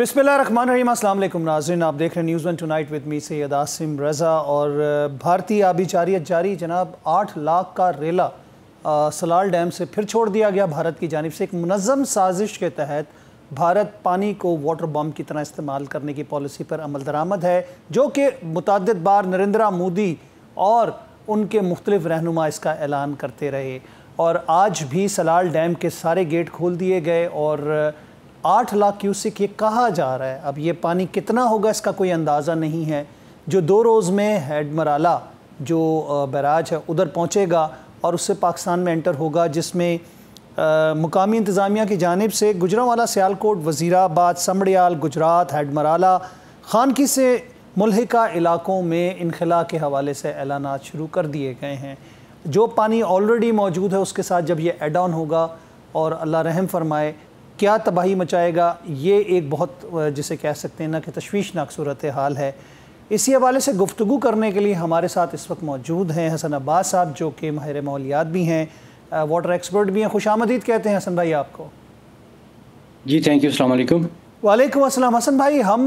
बिस्मिल्लाहिर्रहमानिर्रहीम। अस्सलाम वालेकुम नाज़रीन, आप देख रहे हैं news one tonight with me Syed Asim Raza. और भारतीय आबिजारियत जारी जनाब 8 लाख का रेला सलाल डैम से फिर छोड़ दिया गया भारत की जानिब से। एक मुनज़्ज़म साजिश के तहत भारत पानी को वाटर बम की तरह इस्तेमाल करने की पॉलिसी पर अमल दरामद है, जो कि मुतअद्दिद बार नरेंद्र मोदी और उनके मुख्तलिफ रहनुमा इसका ऐलान करते रहे। और आज भी सलाल डैम के सारे गेट खोल दिए गए और 8 लाख क्यूसिक ये कहा जा रहा है। अब ये पानी कितना होगा इसका कोई अंदाज़ा नहीं है। जो 2 रोज़ में हेडमराला जो बैराज है उधर पहुँचेगा और उससे पाकिस्तान में एंटर होगा, जिसमें मुकामी इंतज़ामिया की जानिब से गुजरांवाला, सियालकोट, वज़ीराबाद, समड़ियाल, गुजरात, हेडमराला, खानकी से मुल्हिका इलाकों में इनखला के हवाले से ऐलानात शुरू कर दिए गए हैं। जो पानी ऑलरेडी मौजूद है उसके साथ जब ये एड ऑन होगा और अल्लाह रहम फरमाए क्या तबाही मचाएगा, ये एक बहुत जिसे कह सकते हैं ना कि तशवीशनाक सूरत हाल है। इसी हवाले से गुफ्तगू करने के लिए हमारे साथ इस वक्त मौजूद हैं हसन अब्बास साहब, जो कि माहिर माहौलियात भी हैं, वाटर एक्सपर्ट भी हैं। खुशामदीद कहते हैं हसन भाई आपको। जी थैंक यू, अस्सलाम वालेकुम। वालेकुम अस्सलाम। हसन भाई, हम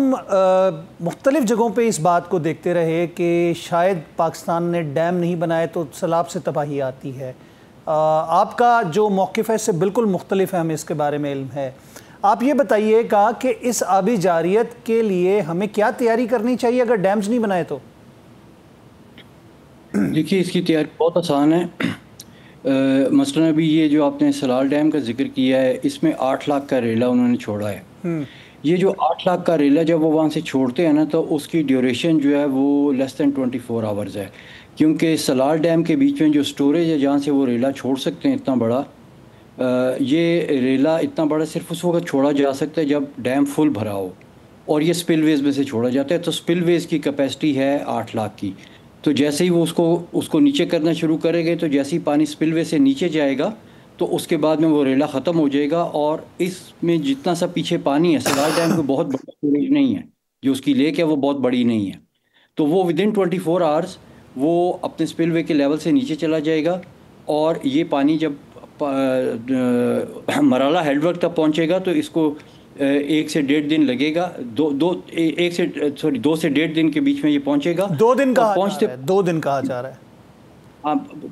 मुख्तलिफ जगहों पे इस बात को देखते रहे कि शायद पाकिस्तान ने डैम नहीं बनाए तो सैलाब से तबाही आती है। आपका जो मौक़िफ़ है इससे बिल्कुल मुख्तलिफ है, हमें इसके बारे में इल्म है। आप ये बताइएगा कि इस आबी जारियत के लिए हमें क्या तैयारी करनी चाहिए अगर डैम्स नहीं बनाए तो? देखिए, इसकी तैयारी बहुत आसान है। मसलन अभी ये जो आपने सलाल डैम का जिक्र किया है, इसमें 8 लाख का रेला उन्होंने छोड़ा है। ये जो 8 लाख का रेला जब वो वहाँ से छोड़ते हैं ना, तो उसकी ड्यूरेशन जो है वो लेस दैन 24 आवर्स है, क्योंकि सलाल डैम के बीच में जो स्टोरेज है जहाँ से वो रेला छोड़ सकते हैं इतना बड़ा, ये रेला इतना बड़ा सिर्फ उस वक्त छोड़ा जा सकता है जब डैम फुल भरा हो, और ये स्पिलवेज में से छोड़ा जाता है। तो स्पिलवेज की कैपेसिटी है 8 लाख की। तो जैसे ही वो उसको नीचे करना शुरू करेंगे, तो जैसे ही पानी स्पिलवे से नीचे जाएगा तो उसके बाद में वो रेला ख़त्म हो जाएगा। और इसमें जितना सा पीछे पानी है, सलाल डैम को बहुत बड़ा स्टोरेज नहीं है, जो उसकी लेक है वो बहुत बड़ी नहीं है, तो वो विदिन 24 आवर्स वो अपने स्पिलवे के लेवल से नीचे चला जाएगा। और ये पानी जब मराला हेडवर्क तक पहुंचेगा तो इसको 1 से 1.5 दिन लगेगा। 2 से 1.5 दिन के बीच में ये पहुंचेगा। 2 दिन कहा जा रहा है।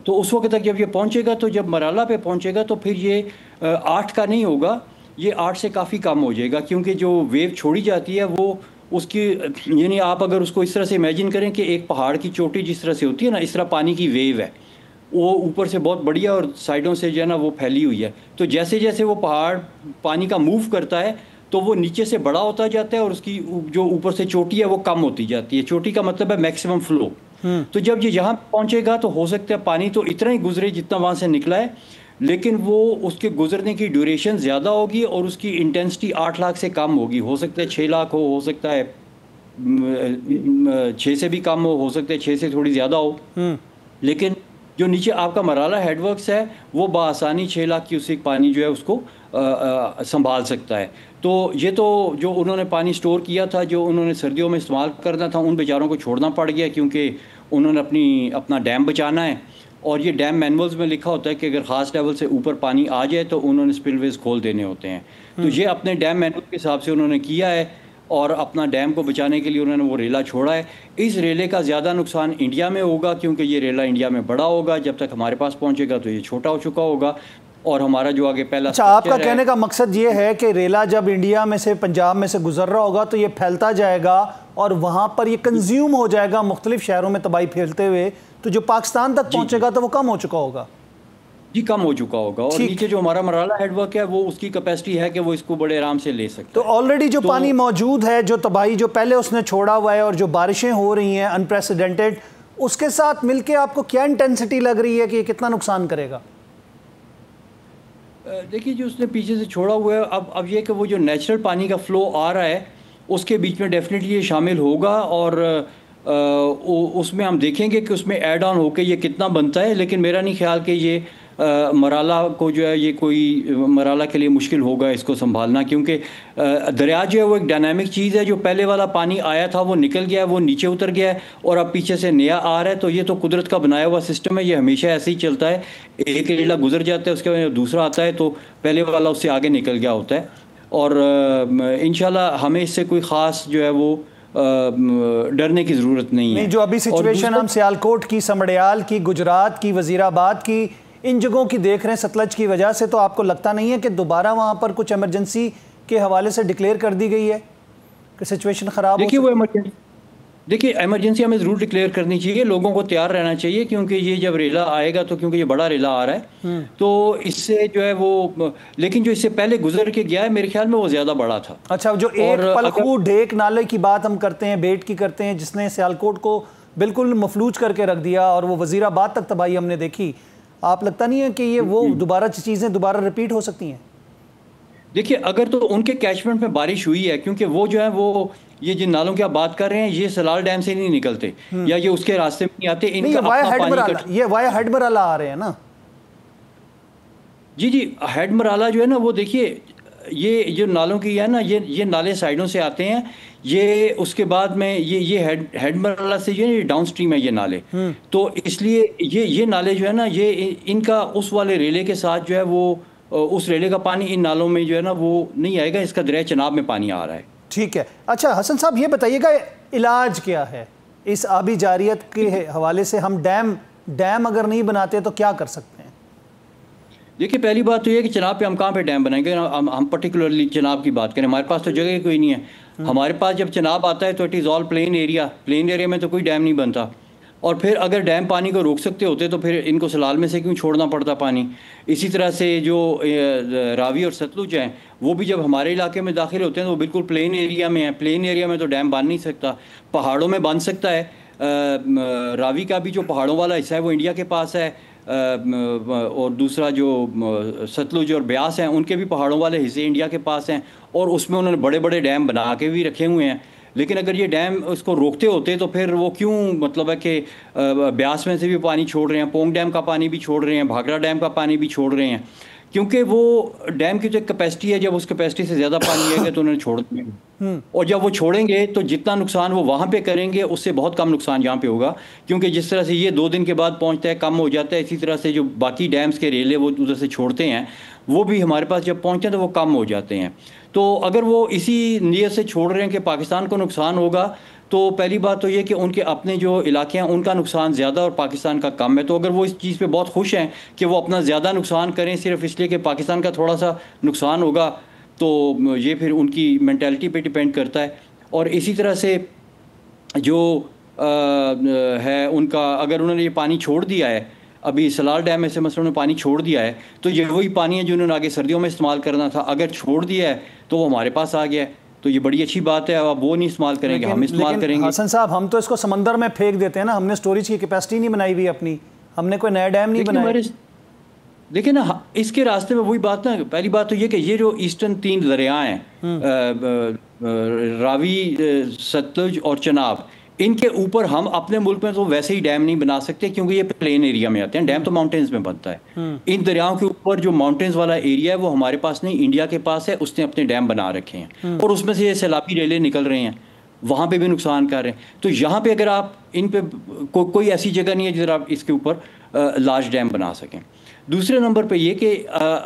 तो उस वक्त तक जब ये पहुंचेगा, तो जब मराला पे पहुंचेगा तो फिर ये 8 का नहीं होगा, ये 8 से काफ़ी कम हो जाएगा, क्योंकि जो वेव छोड़ी जाती है वो उसकी, यानी आप अगर उसको इस तरह से इमेजिन करें कि एक पहाड़ की चोटी जिस तरह से होती है ना, इस तरह पानी की वेव है, वो ऊपर से बहुत बड़ी है और साइडों से जो है ना वो फैली हुई है। तो जैसे जैसे वो पहाड़ पानी का मूव करता है तो वो नीचे से बड़ा होता जाता है और उसकी जो ऊपर से चोटी है वो कम होती जाती है। चोटी का मतलब है मैक्सिमम फ्लो। तो जब ये यहाँ पहुँचेगा तो हो सकता है पानी तो इतना ही गुजरे जितना वहाँ से निकला है, लेकिन वो उसके गुजरने की ड्यूरेशन ज़्यादा होगी और उसकी इंटेंसिटी 8 लाख से कम होगी। हो सकता है 6 लाख हो सकता है 6 से भी कम हो सकता है 6 से थोड़ी ज़्यादा हो। लेकिन जो नीचे आपका मराला हेडवर्क्स है वो बआसानी 6 लाख क्यूसिक पानी जो है उसको संभाल सकता है। तो ये तो जो उन्होंने पानी स्टोर किया था, जो उन्होंने सर्दियों में इस्तेमाल करना था, उन बेचारों को छोड़ना पड़ गया, क्योंकि उन्होंने अपना डैम बचाना है। और ये डैम मैनुअल्स में लिखा होता है कि अगर ख़ास लेवल से ऊपर पानी आ जाए तो उन्होंने स्पिलवेज खोल देने होते हैं। तो ये अपने डैम मैनुअल के हिसाब से उन्होंने किया है और अपना डैम को बचाने के लिए उन्होंने वो रेला छोड़ा है। इस रेले का ज़्यादा नुकसान इंडिया में होगा, क्योंकि ये रेला इंडिया में बड़ा होगा, जब तक हमारे पास पहुँचेगा तो ये छोटा हो चुका होगा। और हमारा जो आगे पहला, अच्छा, आपका कहने का मकसद ये है कि रेला जब इंडिया में से, पंजाब में से गुजर रहा होगा तो ये फैलता जाएगा और वहाँ पर ये कंज्यूम हो जाएगा मुख्तलिफ शहरों में तबाही फैलते हुए, तो जो पाकिस्तान तक पहुँचेगा तो वो कम हो चुका होगा। जी, कम हो चुका होगा। और नीचे जो हमारा मराला हेडवर्क है वो उसकी कैपेसिटी है कि वो इसको बड़े आराम से ले सकते हैं। तो ऑलरेडी जो पानी मौजूद है, जो तबाही जो पहले उसने छोड़ा हुआ है और जो बारिशें हो रही हैं अनप्रेसिडेंटेड, उसके साथ मिलके आपको क्या इंटेंसिटी लग रही है कि ये कितना नुकसान करेगा? देखिए, जो उसने पीछे से छोड़ा हुआ है, अब ये कि वो जो नेचुरल पानी का फ़्लो आ रहा है उसके बीच में डेफिनेटली ये शामिल होगा और उसमें हम देखेंगे कि उसमें ऐड ऑन होकर ये कितना बनता है। लेकिन मेरा नहीं ख्याल कि ये मराला को जो है, ये कोई मराला के लिए मुश्किल होगा इसको संभालना, क्योंकि दरिया जो है वो एक डायनामिक चीज़ है। जो पहले वाला पानी आया था वो निकल गया है, वो नीचे उतर गया है और अब पीछे से नया आ रहा है। तो ये तो कुदरत का बनाया हुआ सिस्टम है, ये हमेशा ऐसे ही चलता है। एक रेला गुजर जाता है, उसके बाद दूसरा आता है, तो पहले वाला उससे आगे निकल गया होता है। और इंशाल्लाह हमें इससे कोई ख़ास जो है वो डरने की ज़रूरत नहीं है। जो अभी सिचुएशन हम सियालकोट की, समड़ियाल की, गुजरात की, वजीराबाद की, इन जगहों की देख रहे हैं सतलज की वजह से, तो आपको लगता नहीं है कि दोबारा वहाँ पर कुछ इमरजेंसी के हवाले से डिक्लेयर कर दी गई है कि सिचुएशन ख़राब हो? देखिए वो इमरजेंसी हमें ज़रूर डिक्लेयर करनी चाहिए, लोगों को तैयार रहना चाहिए, क्योंकि ये जब रेला आएगा तो क्योंकि ये बड़ा रेला आ रहा है तो इससे जो है वो, लेकिन जो इससे पहले गुजर के गया है मेरे ख्याल में वो ज़्यादा बड़ा था। अच्छा, जो एक पलखू ढेक नाले की बात हम करते हैं, बेट की करते हैं, जिसने सियालकोट को बिल्कुल मफलूज करके रख दिया और वो वजीराबाद तक तबाही हमने देखी, आप लगता नहीं है कि ये वो दोबारा चीज़ें दोबारा रिपीट हो सकती हैं? देखिए अगर तो उनके कैचमेंट में बारिश हुई है, क्योंकि वो जो है वो ये जिन नालों की आप बात कर रहे हैं ये सलाल डैम से नहीं निकलते या ये उसके रास्ते में नहीं आते, इनका वाया हेडमराला आ रहे हैं ना। जी हेडमराला जो है ना वो देखिए ये जो नालों की है ना, ये नाले साइडों से आते हैं, ये उसके बाद में ये हेडमराला से ये डाउन स्ट्रीम है ये नाले, तो इसलिए ये नाले जो है ना ये इनका उस वाले रेले के साथ जो है वो उस रेले का पानी इन नालों में जो है ना वो नहीं आएगा, इसका दरिया चनाब में पानी आ रहा है। ठीक है। अच्छा हसन साहब ये बताइएगा इलाज क्या है इस आबी जारियत के हवाले से? हम डैम अगर नहीं बनाते तो क्या कर सकते हैं? देखिए पहली बात तो ये कि चनाब पे हम कहाँ पे डैम बनाएंगे, हम पर्टिकुलरली चनाब की बात करें, हमारे पास तो जगह कोई नहीं है। हमारे पास जब चनाब आता है तो it is all plain area में तो कोई डैम नहीं बनता। और फिर अगर डैम पानी को रोक सकते होते तो फिर इनको सलाल में से क्यों छोड़ना पड़ता पानी। इसी तरह से जो रावी और सतलुज हैं वो भी जब हमारे इलाके में दाखिल होते हैं तो वो बिल्कुल प्लेन एरिया में है, प्लेन एरिया में तो डैम बन नहीं सकता, पहाड़ों में बन सकता है। रावी का भी जो पहाड़ों वाला हिस्सा है वो इंडिया के पास है, और दूसरा जो सतलुज और ब्यास हैं उनके भी पहाड़ों वाले हिस्से इंडिया के पास हैं, और उसमें उन्होंने बड़े बड़े डैम बना के भी रखे हुए हैं। लेकिन अगर ये डैम उसको रोकते होते तो फिर वो क्यों, मतलब है कि ब्यास में से भी पानी छोड़ रहे हैं, पोंग डैम का पानी भी छोड़ रहे हैं, भाखड़ा डैम का पानी भी छोड़ रहे हैं, क्योंकि वो डैम की जो कैपेसिटी है, जब उस कैपेसिटी से ज़्यादा पानी आएगा तो उन्हें छोड़ देंगे, और जब वो छोड़ेंगे तो जितना नुकसान वो वहाँ पे करेंगे उससे बहुत कम नुकसान यहाँ पे होगा, क्योंकि जिस तरह से ये 2 दिन के बाद पहुँचता है कम हो जाता है, इसी तरह से जो बाकी डैम्स के रेले वो उधर से छोड़ते हैं वो भी हमारे पास जब पहुँचते हैं तो वो कम हो जाते हैं। तो अगर वो इसी नीयत से छोड़ रहे हैं कि पाकिस्तान को नुकसान होगा, तो पहली बात तो ये कि उनके अपने जो इलाके हैं उनका नुकसान ज़्यादा और पाकिस्तान का कम है। तो अगर वो इस चीज़ पे बहुत खुश हैं कि वो अपना ज़्यादा नुकसान करें सिर्फ इसलिए कि पाकिस्तान का थोड़ा सा नुकसान होगा, तो ये फिर उनकी मेंटालिटी पे डिपेंड करता है। और इसी तरह से जो है उनका, अगर उन्होंने ये पानी छोड़ दिया है, अभी सलाल डैम में से मसलन उन्होंने पानी छोड़ दिया है, तो ये वही पानी है जो उन्होंने आगे सर्दियों में इस्तेमाल करना था, अगर छोड़ दिया है तो वो हमारे पास आ गया है, तो ये बड़ी अच्छी बात है। अब वो नहीं इस्तेमाल करेंगे, हम इस्तेमाल करेंगे। हसन साहब हम तो इसको समंदर में फेंक देते हैं ना, हमने स्टोरेज की कैपेसिटी नहीं बनाई हुई अपनी, हमने कोई नया डैम नहीं बनाया। देखिए ना इसके रास्ते में वही बात ना, पहली बात तो ये कि ये जो ईस्टर्न 3 दरिया हैं रावी, सतलुज और चनाब, इनके ऊपर हम अपने मुल्क में तो वैसे ही डैम नहीं बना सकते क्योंकि ये प्लेन एरिया में आते हैं, डैम तो माउंटेन्स में बनता है। इन दरियाओं के ऊपर जो माउंटेन्स वाला एरिया है वो हमारे पास नहीं, इंडिया के पास है, उसने अपने डैम बना रखे हैं और उसमें से ये सैलाबी रेले निकल रहे हैं, वहाँ पे भी नुकसान कर रहे हैं। तो यहाँ पे अगर आप इन पे कोई ऐसी जगह नहीं है जिधर आप इसके ऊपर लार्ज डैम बना सकें। दूसरे नंबर पे ये कि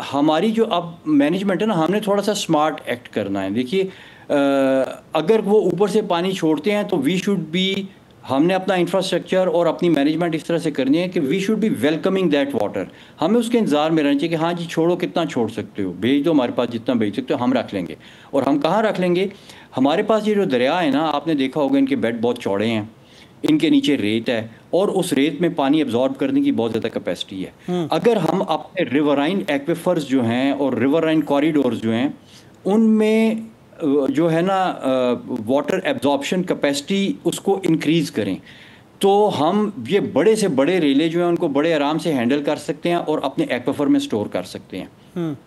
हमारी जो अब मैनेजमेंट है ना, हमने थोड़ा सा स्मार्ट एक्ट करना है। देखिए अगर वो ऊपर से पानी छोड़ते हैं तो वी शुड बी, हमने अपना इंफ्रास्ट्रक्चर और अपनी मैनेजमेंट इस तरह से करनी है कि we should be welcoming that water. हमें उसके इंतजार में रहना चाहिए कि हाँ जी छोड़ो, कितना छोड़ सकते हो, भेज दो हमारे पास, जितना भेज सकते हो हम रख लेंगे। और हम कहाँ रख लेंगे, हमारे पास ये जो दरिया है ना, आपने देखा होगा इनके बेड बहुत चौड़े हैं, इनके नीचे रेत है और उस रेत में पानी एब्जॉर्ब करने की बहुत ज़्यादा कैपेसिटी है। अगर हम अपने रिवराइन एक्विफर्स जो हैं और रिवराइन कॉरिडोर्स जो हैं उनमें जो है ना वाटर एब्जॉर्प्शन कैपेसिटी उसको इंक्रीज़ करें, तो हम ये बड़े से बड़े रेले जो हैं उनको बड़े आराम से हैंडल कर सकते हैं और अपने एक्विफर में स्टोर कर सकते हैं।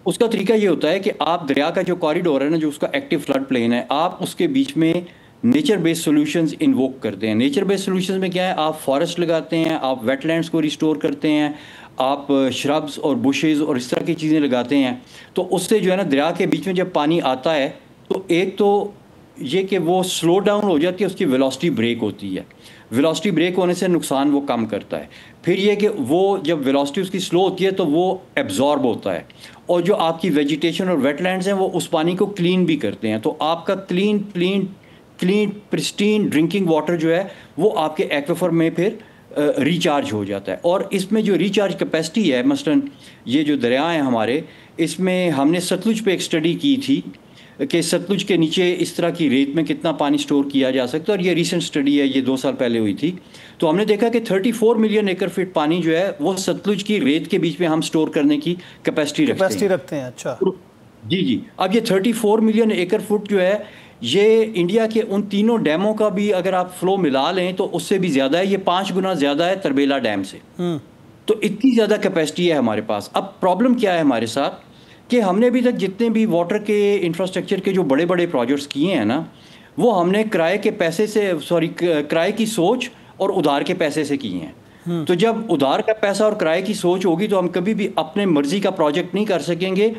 उसका तरीका ये होता है कि आप दरिया का जो कॉरिडोर है ना, जो उसका एक्टिव फ्लड प्लेन है, आप उसके बीच में नेचर बेस्ड सॉल्यूशंस इन्वोक करते हैं। नेचर बेस्ड सॉल्यूशंस में क्या है, आप फॉरेस्ट लगाते हैं, आप वेटलैंड्स को रिस्टोर करते हैं, आप श्रब्स और बुशेस और इस तरह की चीज़ें लगाते हैं। तो उससे जो है ना दरिया के बीच में जब पानी आता है तो एक तो ये कि वो स्लो डाउन हो जाती है, उसकी वेलोसिटी ब्रेक होती है। वेलोसिटी ब्रेक होने से नुकसान वो कम करता है। फिर ये कि वो जब वेलोसिटी उसकी स्लो होती है तो वो एब्जॉर्ब होता है, और जो आपकी वेजिटेशन और वेटलैंड्स हैं वो उस पानी को क्लीन भी करते हैं। तो आपका clean clean clean pristine drinking water जो है वो आपके एक्वेफर में फिर रिचार्ज हो जाता है। और इसमें जो रिचार्ज कैपेसिटी है, मसलन ये जो दरिया हैं हमारे, इसमें हमने सतलुज पे एक स्टडी की थी कि सतलुज के नीचे इस तरह की रेत में कितना पानी स्टोर किया जा सकता है, और ये रीसेंट स्टडी है, ये 2 साल पहले हुई थी। तो हमने देखा कि 34 मिलियन एकड़ फीट पानी जो है वो सतलुज की रेत के बीच में हम स्टोर करने की कैपेसिटी रखते हैं। अच्छा जी जी। अब ये 34 मिलियन एकड़ फुट जो है, ये इंडिया के उन तीनों डैमों का भी अगर आप फ्लो मिला लें तो उससे भी ज़्यादा है। ये 5 गुना ज़्यादा है तरबेला डैम से। तो इतनी ज़्यादा कैपेसिटी है हमारे पास। अब प्रॉब्लम क्या है हमारे साथ कि हमने अभी तक जितने भी वाटर के इंफ्रास्ट्रक्चर के जो बड़े बड़े प्रोजेक्ट्स किए हैं ना, वो हमने किराए के पैसे से, किराए की सोच और उधार के पैसे से किए हैं। तो जब उधार का पैसा और किराए की सोच होगी तो हम कभी भी अपने मर्जी का प्रोजेक्ट नहीं कर सकेंगे।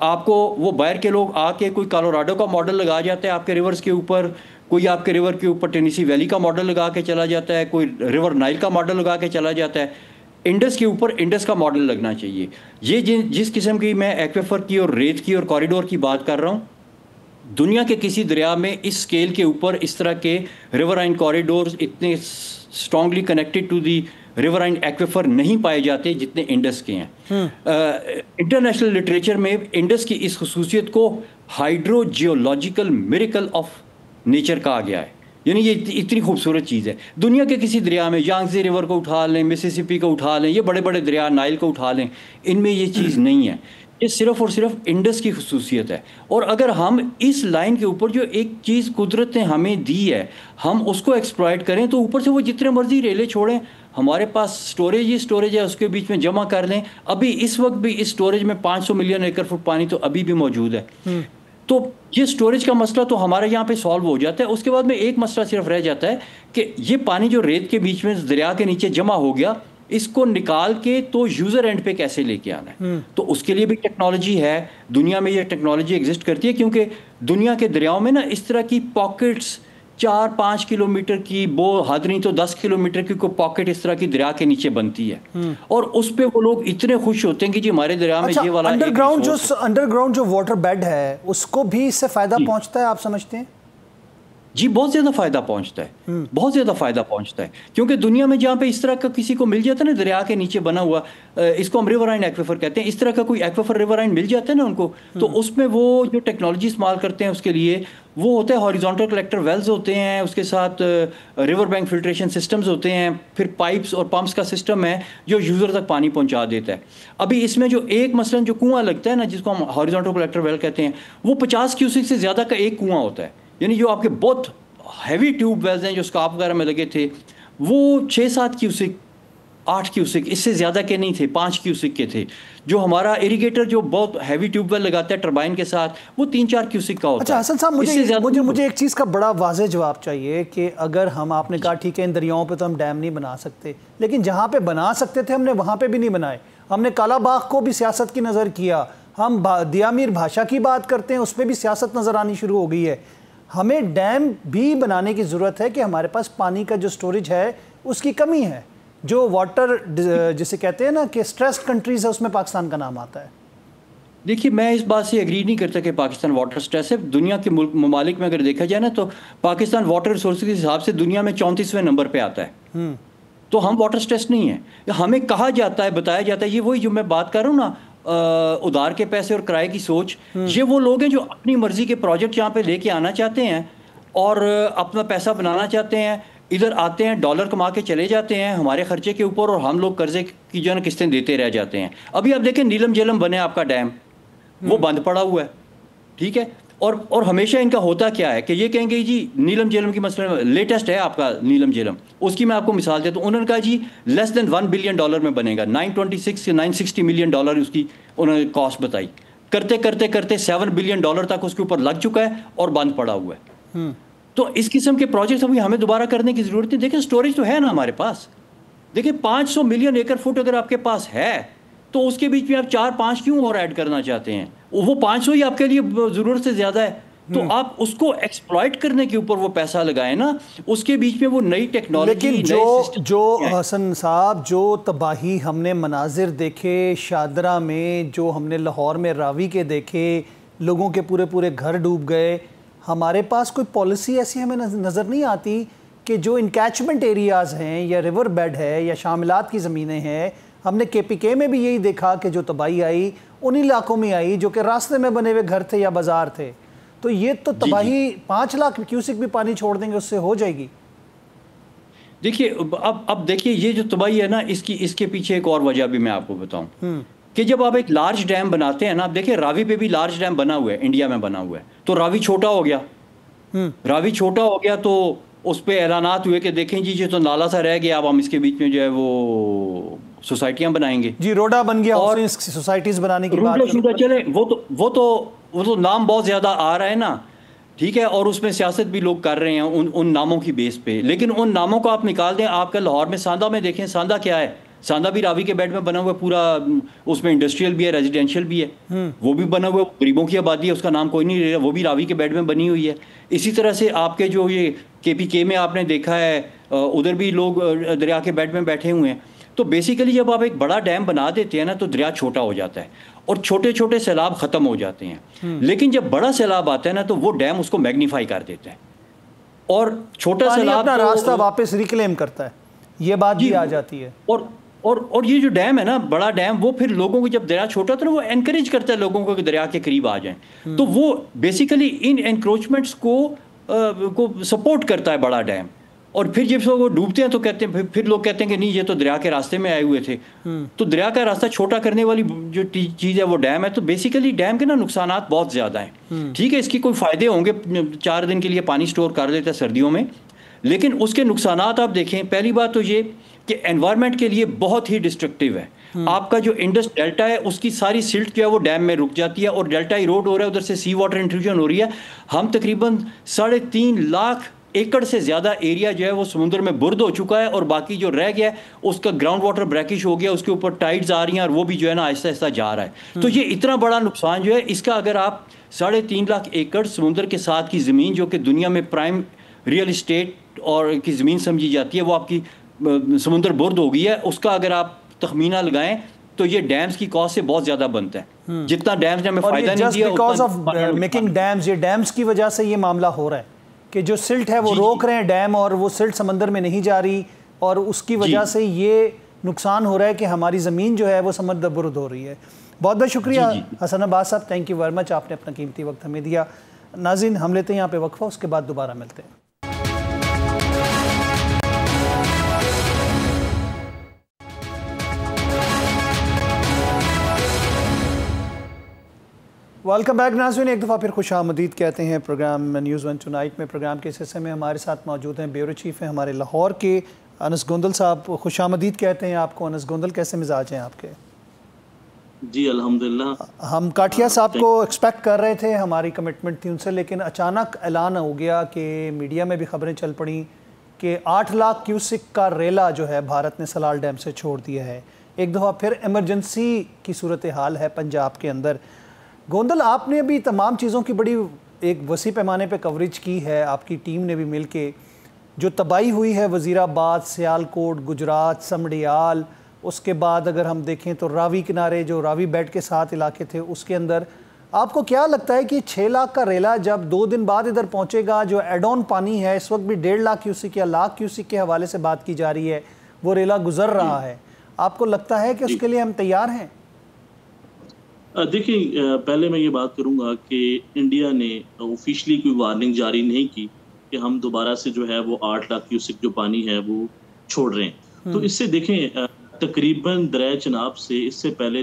आपको वो बाहर के लोग आके कोई कोलोराडो का मॉडल लगा जाते हैं आपके रिवर्स के ऊपर, कोई आपके रिवर के ऊपर टेनेसी वैली का मॉडल लगा के चला जाता है, कोई रिवर नाइल का मॉडल लगा के चला जाता है। इंडस के ऊपर इंडस का मॉडल लगना चाहिए। ये जिस किस्म की मैं एक्वेफर की और रेत की और कॉरिडोर की बात कर रहा हूँ, दुनिया के किसी दरिया में इस स्केल के ऊपर इस तरह के रिवराइन कॉरिडोर्स इतने strongly connected to the riverine aquifer नहीं पाए जाते जितने इंडस के हैं। इंटरनेशनल लिटरेचर में इंडस की इस खसूसियत को हाइड्रोजियोलॉजिकल मिरेकल ऑफ नेचर कहा गया है। यानी ये इतनी खूबसूरत चीज़ है। दुनिया के किसी दरिया में यांगजे रिवर को उठा लें, मिसिसिपी को उठा लें, ये बड़े बड़े दरिया नाइल को उठा लें, इनमें ये चीज़ नहीं है। ये सिर्फ़ और सिर्फ इंडस की खसूसियत है। और अगर हम इस लाइन के ऊपर जो एक चीज़ कुदरत ने हमें दी है, हम उसको एक्सप्लॉइट करें, तो ऊपर से वो जितने मर्जी रेले छोड़ें, हमारे पास स्टोरेज ही स्टोरेज है, उसके बीच में जमा कर लें। अभी इस वक्त भी इस स्टोरेज में 500 मिलियन एकड़ फुट पानी तो अभी भी मौजूद है। तो ये स्टोरेज का मसला तो हमारे यहाँ पे सॉल्व हो जाता है। उसके बाद में एक मसला सिर्फ रह जाता है कि ये पानी जो रेत के बीच में दरिया के नीचे जमा हो गया, इसको निकाल के तो यूज़र एंड पे कैसे लेके आना है। तो उसके लिए भी टेक्नोलॉजी है, दुनिया में ये टेक्नोलॉजी एग्जिस्ट करती है, क्योंकि दुनिया के दरियाओं में ना इस तरह की पॉकेट्स 4-5 किलोमीटर की, वो हद नहीं तो 10 किलोमीटर की कोई पॉकेट इस तरह की दरिया के नीचे बनती है, और उस पे वो लोग इतने खुश होते हैं कि जी हमारे दरिया में ये वाला अंडरग्राउंड जो वाटर बेड है उसको भी इससे फायदा पहुंचता है, आप समझते हैं? जी बहुत ज़्यादा फ़ायदा पहुंचता है, बहुत ज़्यादा फ़ायदा पहुंचता है। क्योंकि दुनिया में जहाँ पे इस तरह का किसी को मिल जाता है ना दरिया के नीचे बना हुआ, इसको हम रिवराइन एक्वेफर कहते हैं, इस तरह का कोई एक्वेफर रिवराइन मिल जाता है ना उनको, तो उसमें वो जो टेक्नोलॉजी इस्तेमाल करते हैं उसके लिए वो होता है हॉरिजॉन्टल कलेक्टर वेल्स होते हैं, उसके साथ रिवर बैंक फिल्ट्रेशन सिस्टम्स होते हैं, फिर पाइप्स और पंप्स का सिस्टम है जो यूज़र तक पानी पहुंचा देता है। अभी इसमें जो एक मसलन जो कुआं लगता है ना, जिसको हम हॉरिजॉन्टल कलेक्टर वेल कहते हैं, वो 50 क्यूसेक से ज़्यादा का एक कुआं होता है। यानी जो आपके बहुत हैवी ट्यूब वेल्स हैं जो स्कार्प वगैरह में लगे थे, वो 6-7 क्यूसेक, 8 क्यूसेक, इससे ज़्यादा के नहीं थे, 5 क्यूसेक के थे। जो हमारा इरिगेटर जो बहुत हैवी ट्यूबवेल लगाता है टरबाइन के साथ, वो 3-4 क्यूसेक का होता है। अच्छा हसन साहब, मुझे एक चीज़ का बड़ा वाज़ेह जवाब चाहिए कि अगर हम, आपने कहा ठीक है इन दरियाओं पे तो हम डैम नहीं बना सकते, लेकिन जहाँ पे बना सकते थे हमने वहाँ पे भी नहीं बनाए। हमने कालाबाग को भी सियासत की नज़र किया, हम दियामीर भाषा की बात करते हैं, उस पर भी सियासत नज़र आनी शुरू हो गई है। हमें डैम भी बनाने की ज़रूरत है कि हमारे पास पानी का जो स्टोरेज है उसकी कमी है। जो वाटर जिसे कहते हैं ना कि स्ट्रेस्ड कंट्रीज़ है, उसमें पाकिस्तान का नाम आता है। देखिए मैं इस बात से एग्री नहीं करता कि पाकिस्तान वाटर स्ट्रेस है। दुनिया के ममालिक में अगर देखा जाए ना तो पाकिस्तान वाटर रिसोर्स के हिसाब से दुनिया में 34वें नंबर पे आता है। तो हम वाटर स्ट्रेस नहीं है। हमें कहा जाता है, बताया जाता है, ये वही जो मैं बात कर रहा हूँ ना, उधार के पैसे और किराए की सोच, ये वो लोग हैं जो अपनी मर्जी के प्रोजेक्ट यहाँ पे लेके आना चाहते हैं और अपना पैसा बनाना चाहते हैं, इधर आते हैं, डॉलर कमा के चले जाते हैं हमारे खर्चे के ऊपर, और हम लोग कर्जे की जो है ना किस्तें देते रह जाते हैं। अभी आप देखें नीलम झेलम बने आपका डैम, वो बंद पड़ा हुआ है, ठीक है। और हमेशा इनका होता क्या है कि ये कहेंगे जी नीलम झेलम की मसला, लेटेस्ट है आपका नीलम झेलम, उसकी मैं आपको मिसाल देता हूँ। उन्होंने कहा जी लेस देन $1 बिलियन में बनेगा, 926 से 960 मिलियन डॉलर उसकी उन्होंने कॉस्ट बताई। करते करते करते $7 बिलियन तक उसके ऊपर लग चुका है और बंद पड़ा हुआ है। तो इस किस्म के प्रोजेक्ट्स अभी हमें दोबारा करने की ज़रूरत नहीं। देखिए स्टोरेज तो है ना हमारे पास, देखिए 500 मिलियन एकड़ फुट अगर आपके पास है तो उसके बीच में आप 4-5 क्यों और ऐड करना चाहते हैं? वो 500 ही आपके लिए ज़रूरत से ज़्यादा है। तो आप उसको एक्सप्लॉइट करने के ऊपर वो पैसा लगाए ना, उसके बीच में वो नई टेक्नोलॉजी। लेकिन जो हसन साहब, जो तबाही हमने मनाजिर देखे शादरा में, जो हमने लाहौर में रावी के देखे, लोगों के पूरे पूरे घर डूब गए, हमारे पास कोई पॉलिसी ऐसी हमें नज़र नहीं आती कि जो इनकैचमेंट एरियाज़ हैं या रिवर बेड है या शामिलात की ज़मीनें हैं। हमने KPK में भी यही देखा कि जो तबाही आई उन इलाकों में आई जो कि रास्ते में बने हुए घर थे या बाजार थे। तो ये तो तबाही 5 लाख क्यूसिक भी पानी छोड़ देंगे उससे हो जाएगी। देखिए अब देखिए, ये जो तबाही है ना, इसके पीछे एक और वजह भी मैं आपको बताऊं कि जब आप एक लार्ज डैम बनाते हैं ना, आप देखिए रावी पे भी लार्ज डैम बना हुआ है, इंडिया में बना हुआ है, तो रावी छोटा हो गया। रावी छोटा हो गया तो उस पे ऐलानात हुए कि देखें जी, ये तो नाला सा रह गया, अब हम इसके बीच में जो है वो सोसाइटियां बनाएंगे जी, रोडा बन गया और सोसाइटीज बनाने की बात चले। वो तो नाम बहुत ज्यादा आ रहा है ना, ठीक है, और उसमें सियासत भी लोग कर रहे हैं उन नामों की बेस पे, लेकिन उन नामों को आप निकाल दें। आपका लाहौर में सांदा में देखें, सांदा क्या है, सांदा भी रावी के बेड में बना हुआ है पूरा, उसमें इंडस्ट्रियल भी है, रेजिडेंशियल भी है, वो भी बना हुआ है, गरीबों की आबादी है, उसका नाम कोई नहीं ले रहा, वो भी रावी के बेड में बनी हुई है। इसी तरह से आपके जो ये KPK में आपने देखा है, उधर भी लोग दरिया के बेड में बैठे हुए हैं। तो बेसिकली जब आप एक बड़ा डैम बना देते हैं ना, तो दरिया छोटा हो जाता है और छोटे छोटे सैलाब ख़त्म हो जाते हैं। लेकिन जब बड़ा सैलाब आता है ना, तो वो डैम उसको मैग्नीफाई कर देता है और छोटा सैलाब अपना रास्ता वापस रिक्लेम करता है, ये बात भी आ जाती है। और ये जो डैम है ना, बड़ा डैम, वो फिर लोगों को, जब दरिया छोटा होता है ना, वो एनकरेज करता है लोगों को कि दरिया के करीब आ जाएं। तो वो बेसिकली इन एनक्रोचमेंट्स को सपोर्ट करता है बड़ा डैम। और फिर जब वो डूबते हैं तो कहते हैं, फिर लोग कहते हैं कि नहीं, ये तो दरिया के रास्ते में आए हुए थे। तो दरिया का रास्ता छोटा करने वाली जो चीज़ है वो डैम है। तो बेसिकली डैम के ना नुकसानात बहुत ज़्यादा हैं। ठीक है, इसकी कोई फ़ायदे होंगे, 4 दिन के लिए पानी स्टोर कर देता है सर्दियों में, लेकिन उसके नुकसानात आप देखें। पहली बात तो ये कि एनवायरनमेंट के लिए बहुत ही डिस्ट्रक्टिव है। आपका जो इंडस डेल्टा है, उसकी सारी सिल्ट जो है वो डैम में रुक जाती है और डेल्टा इरोड हो रहा है, उधर से सी वाटर इंट्रूजन हो रही है। हम तकरीबन 3.5 लाख एकड़ से ज़्यादा एरिया जो है वो समुद्र में बुर्द हो चुका है, और बाकी जो रह गया है उसका ग्राउंड वाटर ब्रैकिश हो गया, उसके ऊपर टाइड्स आ रही हैं और वो भी जो है ना आहिस्ता आहिस्ता जा रहा है। तो ये इतना बड़ा नुकसान जो है इसका, अगर आप 3.5 लाख एकड़ समुद्र के साथ की ज़मीन, जो कि दुनिया में प्राइम रियल इस्टेट और की ज़मीन समझी जाती है, वो आपकी समुद्र बुर्द हो गई है, उसका अगर आप तखमीना लगाएं तो ये डैम्स की कॉस्ट से बहुत ज़्यादा बनता है। जितना डैम्स ने हमें फ़ायदा नहीं दिया, बिकॉज ऑफ मेकिंग डैम्स, ये डैम्स की वजह से ये मामला हो रहा है कि जो सिल्ट है वो रोक रहे हैं डैम, और वो सिल्ट समंदर में नहीं जा रही, और उसकी वजह से ये नुकसान हो रहा है कि हमारी ज़मीन जो है वो समंदर बुर्द हो रही है। बहुत बहुत शुक्रिया हसन अब्बास साहब, थैंक यू वेरी मच, आपने अपना कीमती वक्त हमें दिया। नाज़रीन, हम लेते हैं यहाँ पे वक्फा, उसके बाद दोबारा मिलते हैं। वेलकम बैक नाज़रीन, एक दफ़ा फिर खुशामदीद कहते हैं प्रोग्राम न्यूज़ 1 टुनाइट में। प्रोग्राम के इस हिस्से में हमारे साथ मौजूद हैं ब्यूरो चीफ़ हैं हमारे लाहौर के अनस गोंदल साहब। खुशामदीद कहते हैं आपको। अनस गोंदल, कैसे मिजाज हैं आपके? जी अल्हम्दुलिल्लाह। हम काठिया साहब को एक्सपेक्ट कर रहे थे, हमारी कमिटमेंट थी उनसे, लेकिन अचानक ऐलान हो गया कि मीडिया में भी खबरें चल पड़ी कि 8 लाख क्यूसिक का रेला जो है भारत ने सलाल डैम से छोड़ दिया है। एक दफ़ा फिर एमरजेंसी की सूरत हाल है पंजाब के अंदर। गोंदल, आपने अभी तमाम चीज़ों की बड़ी एक वसी पैमाने पे कवरेज की है, आपकी टीम ने भी मिल के। जो तबाही हुई है वज़ीराबाद, सियालकोट, गुजरात, समड़ियाल, उसके बाद अगर हम देखें तो रावी किनारे, जो रावी बेड के साथ इलाके थे उसके अंदर, आपको क्या लगता है कि 6 लाख का रेला जब 2 दिन बाद इधर पहुँचेगा, जो एड ऑन पानी है इस वक्त भी 1.5 लाख क्यूसिक या लाख क्यूसिक के हवाले से बात की जा रही है, वो रेला गुजर रहा है, आपको लगता है कि उसके लिए हम तैयार हैं? देखिए, पहले मैं ये बात करूंगा कि इंडिया ने ऑफिशियली कोई वार्निंग जारी नहीं की कि हम दोबारा से जो है वो 8 लाख क्यूसिक जो पानी है वो छोड़ रहे हैं। तो इससे देखें, तकरीबन दरिया चनाब से इससे पहले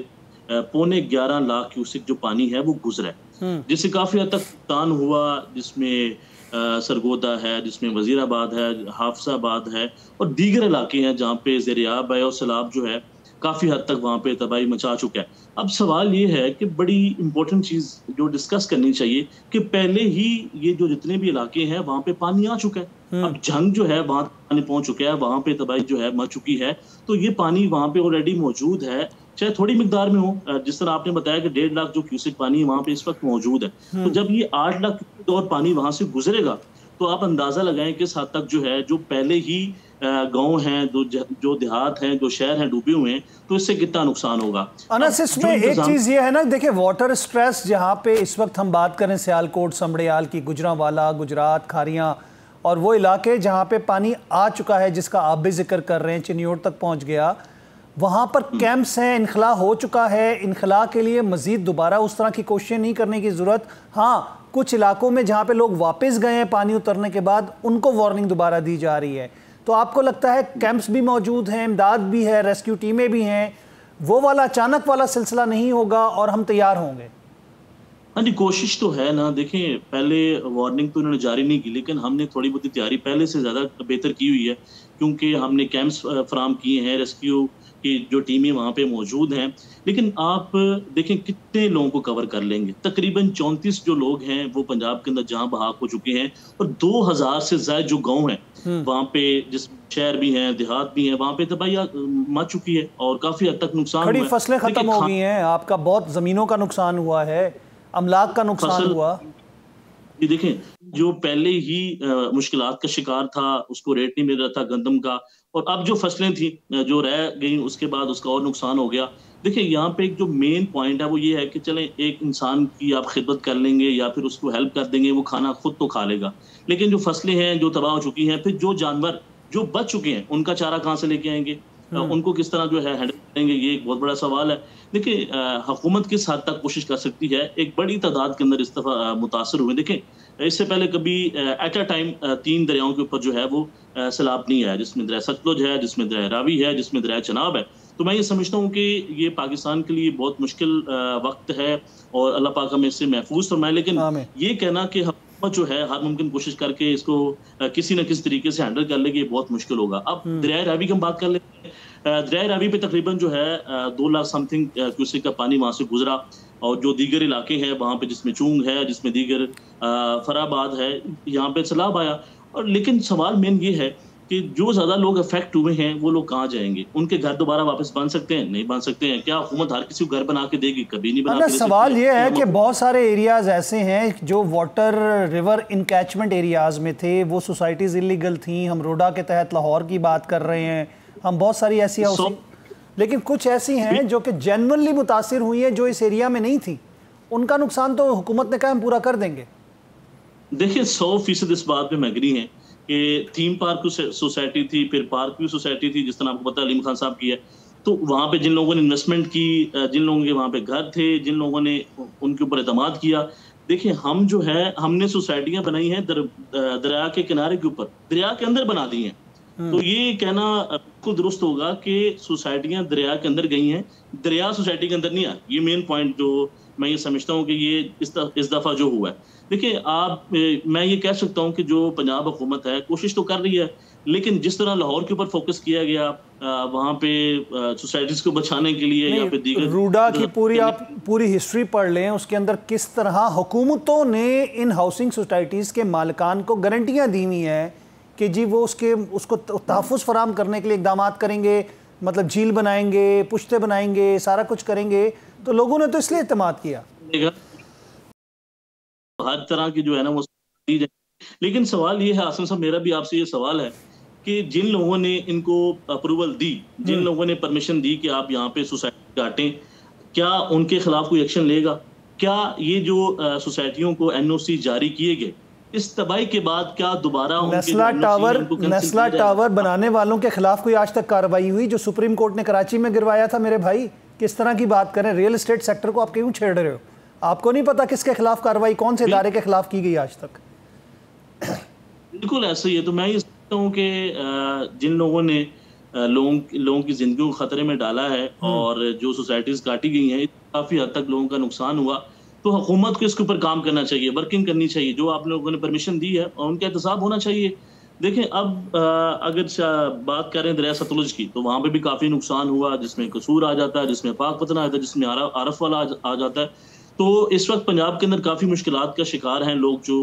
11.25 लाख क्यूसिक जो पानी है वो गुजरा है, जिससे काफ़ी हद तक नुकसान हुआ, जिसमें सरगोदा है, जिसमें वजीराबाद है, हाफसाबाद है और दीगर इलाके हैं जहाँ पे ज़ेरियाब है और सैलाब जो है काफ़ी हद तक वहाँ पे तबाही मचा चुका है। अब सवाल ये है कि बड़ी इंपॉर्टेंट चीज़ जो डिस्कस करनी चाहिए कि पहले ही ये जो जितने भी इलाके हैं वहाँ पे पानी आ चुका है। अब जंग जो है वहाँ पानी पहुँच चुका है, वहाँ पे तबाही जो है मच चुकी है, तो ये पानी वहाँ पे ऑलरेडी मौजूद है चाहे थोड़ी मिकदार में हो। जिस तरह आपने बताया कि 1.5 लाख जो क्यूसेक पानी वहां पे इस वक्त मौजूद है, तो जब ये 8 लाख क्यूसेक और पानी वहां से गुजरेगा तो आप अंदाजा लगाएं किस हद तक जो है, जो पहले ही गांव हैं, जो देहात हैं, जो शहर हैं डूबे हुए हैं, तो इससे कितना नुकसान होगा। अनस, इसमें एक चीज़ ये है ना, देखिए वाटर स्ट्रेस जहाँ पे इस वक्त हम बात करें सियालकोट, समड़ियाल की, गुजरांवाला, गुजरात, खारियाँ और वो इलाके जहाँ पे पानी आ चुका है जिसका आप भी जिक्र कर रहे हैं, चिन्योट तक पहुँच गया, वहाँ पर कैंप्स हैं, इनखला हो चुका है। इनखला के लिए मज़ीद दोबारा उस तरह की कोशिशें नहीं करने की ज़रूरत। हाँ, कुछ इलाकों में जहाँ पे लोग वापस गए हैं पानी उतरने के बाद, उनको वार्निंग दोबारा दी जा रही है। तो आपको लगता है कैंप्स भी मौजूद हैं, इमदाद भी है, रेस्क्यू टीमें भी हैं, वो वाला अचानक वाला सिलसिला नहीं होगा और हम तैयार होंगे? हाँ जी, कोशिश तो है ना। देखें, पहले वार्निंग तो उन्होंने जारी नहीं की, लेकिन हमने थोड़ी बहुत तैयारी पहले से ज़्यादा बेहतर की हुई है, क्योंकि हमने कैंप्स फराम किए हैं, रेस्क्यू की जो टीमें वहाँ पे मौजूद हैं। लेकिन आप देखें कितने लोगों को कवर कर लेंगे। तकरीबन 34 जो लोग हैं वो पंजाब के अंदर जहाँ बहाक हो चुके हैं, और 2000 से ज़्यादा जो गाँव हैं वहाँ पे, जिस शहर भी हैं, देहात भी हैं, वहाँ पे तबाही मच चुकी है और काफ़ी हद तक नुकसान हुआ है। खड़ी फसलें खत्म हो गई हैं, आपका बहुत ज़मीनों का नुकसान हुआ है, अमलाक का नुकसान हुआ। ये देखें, जो पहले ही मुश्किलात का शिकार था, उसको रेट नहीं मिल रहा था गंदम का, और अब जो फसलें थी जो रह गई उसके बाद उसका और नुकसान हो गया। देखिए, यहाँ पे एक जो मेन पॉइंट है वो ये है कि चलें, एक इंसान की आप खिदमत कर लेंगे या फिर उसको हेल्प कर देंगे, वो खाना खुद तो खा लेगा, लेकिन जो फसलें हैं जो तबाह हो चुकी हैं, फिर जो जानवर जो बच चुके हैं उनका चारा कहाँ से लेके आएंगे, उनको किस तरह जो है हैंडल करेंगे, ये एक बहुत बड़ा सवाल है। देखिए, हुकूमत किस हद तक कोशिश कर सकती है, एक बड़ी तादाद के अंदर इस दफ़ा मुतासर हुए। देखें, इससे पहले कभी एट अ टाइम 3 दरियाओं के ऊपर जो है वो सैलाब नहीं आया, जिसमें दरिया सतलुज है, जिसमें दरिया रावी है, जिसमें दरिया चनाब है। तो मैं ये समझता हूँ कि ये पाकिस्तान के लिए बहुत मुश्किल वक्त है और अल्लाह पाक हमें इससे महफूज फरमाए। लेकिन ये कहना कि हुकूमत जो है हर मुमकिन कोशिश करके इसको किसी न किसी तरीके से हैंडल कर लेगी, ये बहुत मुश्किल होगा। अब दरिया रावी की हम बात कर लेते हैं। दरिया रावी पे तकरीबन जो है 2 लाख समथिंग क्यूसेक का पानी वहाँ से गुजरा, और जो दीगर इलाके हैं वहाँ पे, जिसमें चूंग है, जिसमें दीगर फराबाद है, यहाँ पे सैलाब आया। और लेकिन सवाल मेन ये है कि जो ज़्यादा लोग अफेक्ट हुए हैं वो लोग कहाँ जाएंगे? उनके घर दोबारा वापस बन सकते हैं? नहीं बन सकते हैं। क्या हुकूमत हर किसी को घर बना के देगी? कभी नहीं बना के दे सकती। सवाल ये है कि बहुत सारे एरियाज ऐसे हैं जो वाटर रिवर इनकैचमेंट एरियाज में थे, वो सोसाइटीज़ इलीगल थी। हम रोडा के तहत लाहौर की बात कर रहे हैं, हम बहुत सारी ऐसी हाउसिंग, लेकिन कुछ ऐसी हैं जो कि जेन्युइनली मुतासिर हुई हैं, जो इस एरिया में नहीं थी। उनका नुकसान तो हुकूमत ने कहा हम पूरा कर देंगे। देखिए, 100% इस बात पे मैं एग्री हैं कि थीम पार्क सोसाइटी थी, फिर पार्क व्यू सोसाइटी थी, जिस तरह आपको पता है अलीम खान साहब की है। तो वहाँ पे जिन लोगों ने इन्वेस्टमेंट की, जिन लोगों के वहाँ पे घर थे, जिन लोगों ने उनके ऊपर एतमाद किया, देखिए हम जो है हमने सोसाइटियाँ बनाई हैं दरिया के किनारे के ऊपर, दरिया के अंदर बना दी हैं। तो ये कहना खुद दुरुस्त होगा कि सोसाइटियाँ दरिया के अंदर गई हैं, दरिया सोसाइटी के अंदर नहीं आ। ये मेन पॉइंट जो मैं ये समझता हूँ कि ये इस दफ़ा जो हुआ है। देखिए, मैं ये कह सकता हूँ कि जो पंजाब हुकूमत है कोशिश तो कर रही है, लेकिन जिस तरह लाहौर के ऊपर फोकस किया गया वहाँ पे सोसाइटीज़ को बचाने के लिए, या फिर दीगर रूडा की आप पूरी हिस्ट्री पढ़ लें, उसके अंदर किस तरह हुकूमतों ने इन हाउसिंग सोसाइटीज़ के मालिकान को गारंटियाँ दी हुई हैं कि जी वो उसको तहफ़्फ़ुज़ फराम करने के लिए इक़दाम करेंगे, मतलब झील बनाएंगे, पुश्ते बनाएंगे, सारा कुछ करेंगे। तो लोगों ने तो इसलिए एतमाद किया। हर तरह की जो है ना वो दी जाए। लेकिन सवाल ये है आसिम साहब, मेरा भी आपसे ये सवाल है कि जिन लोगों ने इनको अप्रूवल दी, जिन लोगों ने परमिशन दी कि आप यहाँ पे सोसाइटी काटें, क्या उनके खिलाफ कोई एक्शन लेगा? क्या ये जो सोसाइटियों को एनओसी जारी किए गए, इस तबाही के बाद क्या दोबारा नेस्ला टावर बनाने वालों के खिलाफ कोई आज तक कार्रवाई हुई? जो सुप्रीम कोर्ट ने कराची में गिरवाया था, मेरे भाई, किस तरह की बात करें? रियल एस्टेट सेक्टर को आप क्यों छेड़ रहे हो? आपको नहीं पता किसके खिलाफ कार्रवाई, कौन से इदारे के खिलाफ की गई आज तक? बिल्कुल ऐसा ही है। तो मैं ये समझता हूँ कि जिन लोगों ने लोगों की जिंदगी को खतरे में डाला है और जो सोसाइटीज काटी गई हैं, काफी हद तक लोगों का नुकसान हुआ, तो हुकूमत को इसके ऊपर काम करना चाहिए, वर्किंग करनी चाहिए। जो आप लोगों ने परमिशन दी है और उनका एहतसाब होना चाहिए। देखें, अब अगर बात करें दरिया सतलुज की, तो वहाँ पे भी काफी नुकसान हुआ, जिसमें कसूर आ जाता है, जिसमें पाक पतना आ जाता है, जिसमें आरफ वाला आ जाता है। तो इस वक्त पंजाब के अंदर काफ़ी मुश्किलात का शिकार हैं लोग, जो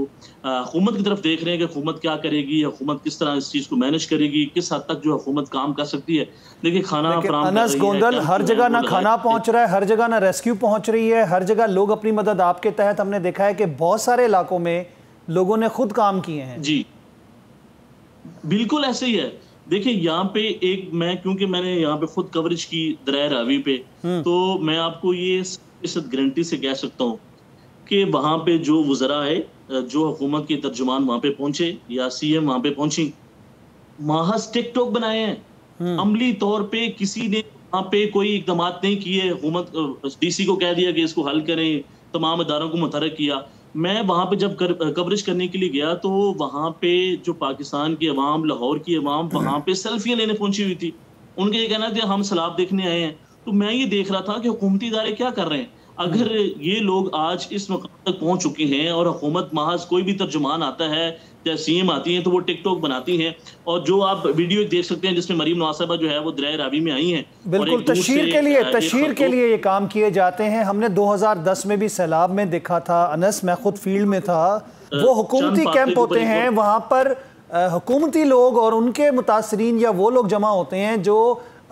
हुकूमत की तरफ देख रहे हैं कि हुकूमत क्या करेगी, हुकूमत किस तरह इस चीज़ को मैनेज करेगी, किस हद तक जो हुकूमत काम कर सकती है। देखिए खाना अनस गोंदल, हर जगह ना खाना पहुंच रहा है, हर जगह ना रेस्क्यू पहुंच रही है, हर जगह लोग अपनी मदद आपके तहत हमने देखा है कि बहुत सारे इलाकों में लोगों ने खुद काम किए हैं। जी बिल्कुल ऐसे ही है। देखिए यहाँ पे एक क्योंकि मैंने यहाँ पे खुद कवरेज की दरिया रावी पे, तो मैं आपको ये इस गारंटी से कह सकता हूँ कि वहाँ पे जो वज़रा है, जो हुकूमत के तर्जुमान वहाँ पे पहुंचे या सीएम वहाँ पे पहुंची, महज टिकटॉक बनाए हैं। अमली तौर पे किसी ने वहाँ पे कोई इकदाम नहीं किए। हुकूमत डीसी को कह दिया कि इसको हल करें, तमाम इदारों को मुतहर्रिक किया। मैं वहाँ पे जब कवरेज करने के लिए गया तो वहाँ पे जो पाकिस्तान की अवाम, लाहौर की अवाम वहाँ पे सेल्फियाँ लेने पहुंची हुई थी। उनका ये कहना था हम सैलाब देखने आए हैं। तो मैं ये देख रहा था कि हुकूमती इदारे क्या कर रहे हैं। अगर ये लोग आज इस मकाम तक पहुंच चुके हैं और हुकूमत महज कोई भी तर्जुमान आता है या सीएम आती हैं तो वो टिकटॉक बनाती हैं, और जो आप वीडियो देख सकते हैं जिसमें मरीम नवाज साहबा जो है वो दरिया रावी में आई हैं, बिल्कुल तशहीर के लिए ये काम किए जाते हैं। हमने 2010 में भी सैलाब में देखा था अनस, मैं खुद फील्ड में था। वो हुकूमती कैंप होते हैं, वहाँ पर हुकूमती लोग और उनके मुतासरीन या वो लोग जमा होते हैं जो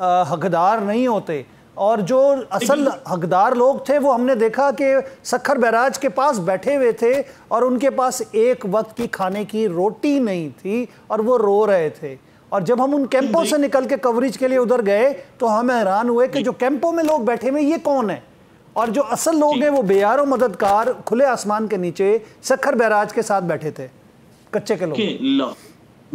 हकदार नहीं होते, और जो असल हकदार लोग थे वो हमने देखा कि सखर बैराज के पास बैठे हुए थे और उनके पास एक वक्त की खाने की रोटी नहीं थी और वो रो रहे थे। और जब हम उन कैंपों से निकल के कवरेज के लिए उधर गए तो हम हैरान हुए कि जो कैंपों में लोग बैठे हुए ये कौन है, और जो असल लोग हैं वो बेयारो मददगार खुले आसमान के नीचे सखर बैराज के साथ बैठे थे, कच्चे के लोग।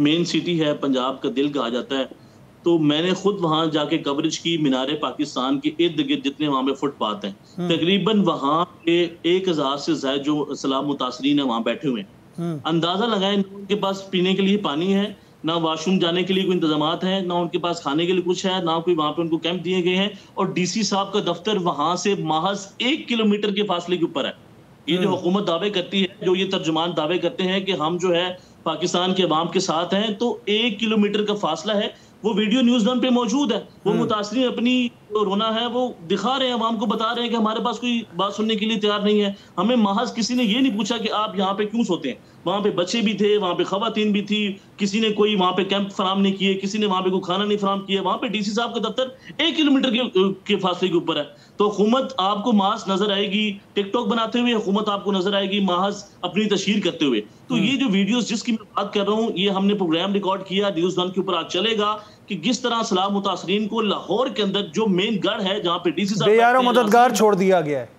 मेन सिटी है, पंजाब का दिल कहा जाता है। तो मैंने खुद वहां जाके कवरेज की, मीनारे पाकिस्तान के इर्द गिर्द जितने वहां पे फुटपाथ हैं, तकरीबन वहां पे 1000 से ज्यादा जो सैलाब मुतासरीन है वहां बैठे हुए हैं। अंदाजा लगाएं, उनके पास पीने के लिए पानी है, ना वॉशरूम जाने के लिए कोई इंतजामात है, ना उनके पास खाने के लिए कुछ है, ना कोई वहां पे उनको कैंप दिए गए हैं। और डीसी साहब का दफ्तर वहां से महज 1 किलोमीटर के फासले के ऊपर है। ये जो हुकूमत दावे करती है, जो ये तर्जुमान दावे करते हैं कि हम जो है पाकिस्तान के अवाम के साथ हैं, तो 1 किलोमीटर का फासला है। वो वीडियो न्यूज़ वन पे मौजूद है। वो मुतासरीन अपनी रोना है वो दिखा रहे हैं, अवाम को बता रहे हैं कि हमारे पास कोई बात सुनने के लिए तैयार नहीं है। हमें महज किसी ने ये नहीं पूछा कि आप यहाँ पे क्यों सोते हैं। वहाँ पे बच्चे भी थे, वहाँ पे खवातीन भी थी, किसी ने कोई वहाँ पे कैंप फराम नहीं किए, किसी ने वहाँ पे कोई खाना नहीं फराम किया। वहाँ पे डीसी साहब का दफ्तर 1 किलोमीटर के फासले के ऊपर है। तो हुकूमत आपको महज नजर आएगी टिकटॉक बनाते हुए, हुकूमत आपको नजर आएगी महज अपनी तशहीर करते हुए। तो ये जो वीडियोस जिसकी मैं बात कर रहा हूँ, ये हमने प्रोग्राम रिकॉर्ड किया, न्यूज़ वन के ऊपर आज चलेगा कि किस तरह सैलाब मुतासरीन को लाहौर के अंदर जो मेन गढ़ है जहाँ पे डीसी साहब बेयारो मददगार छोड़ दिया गया है।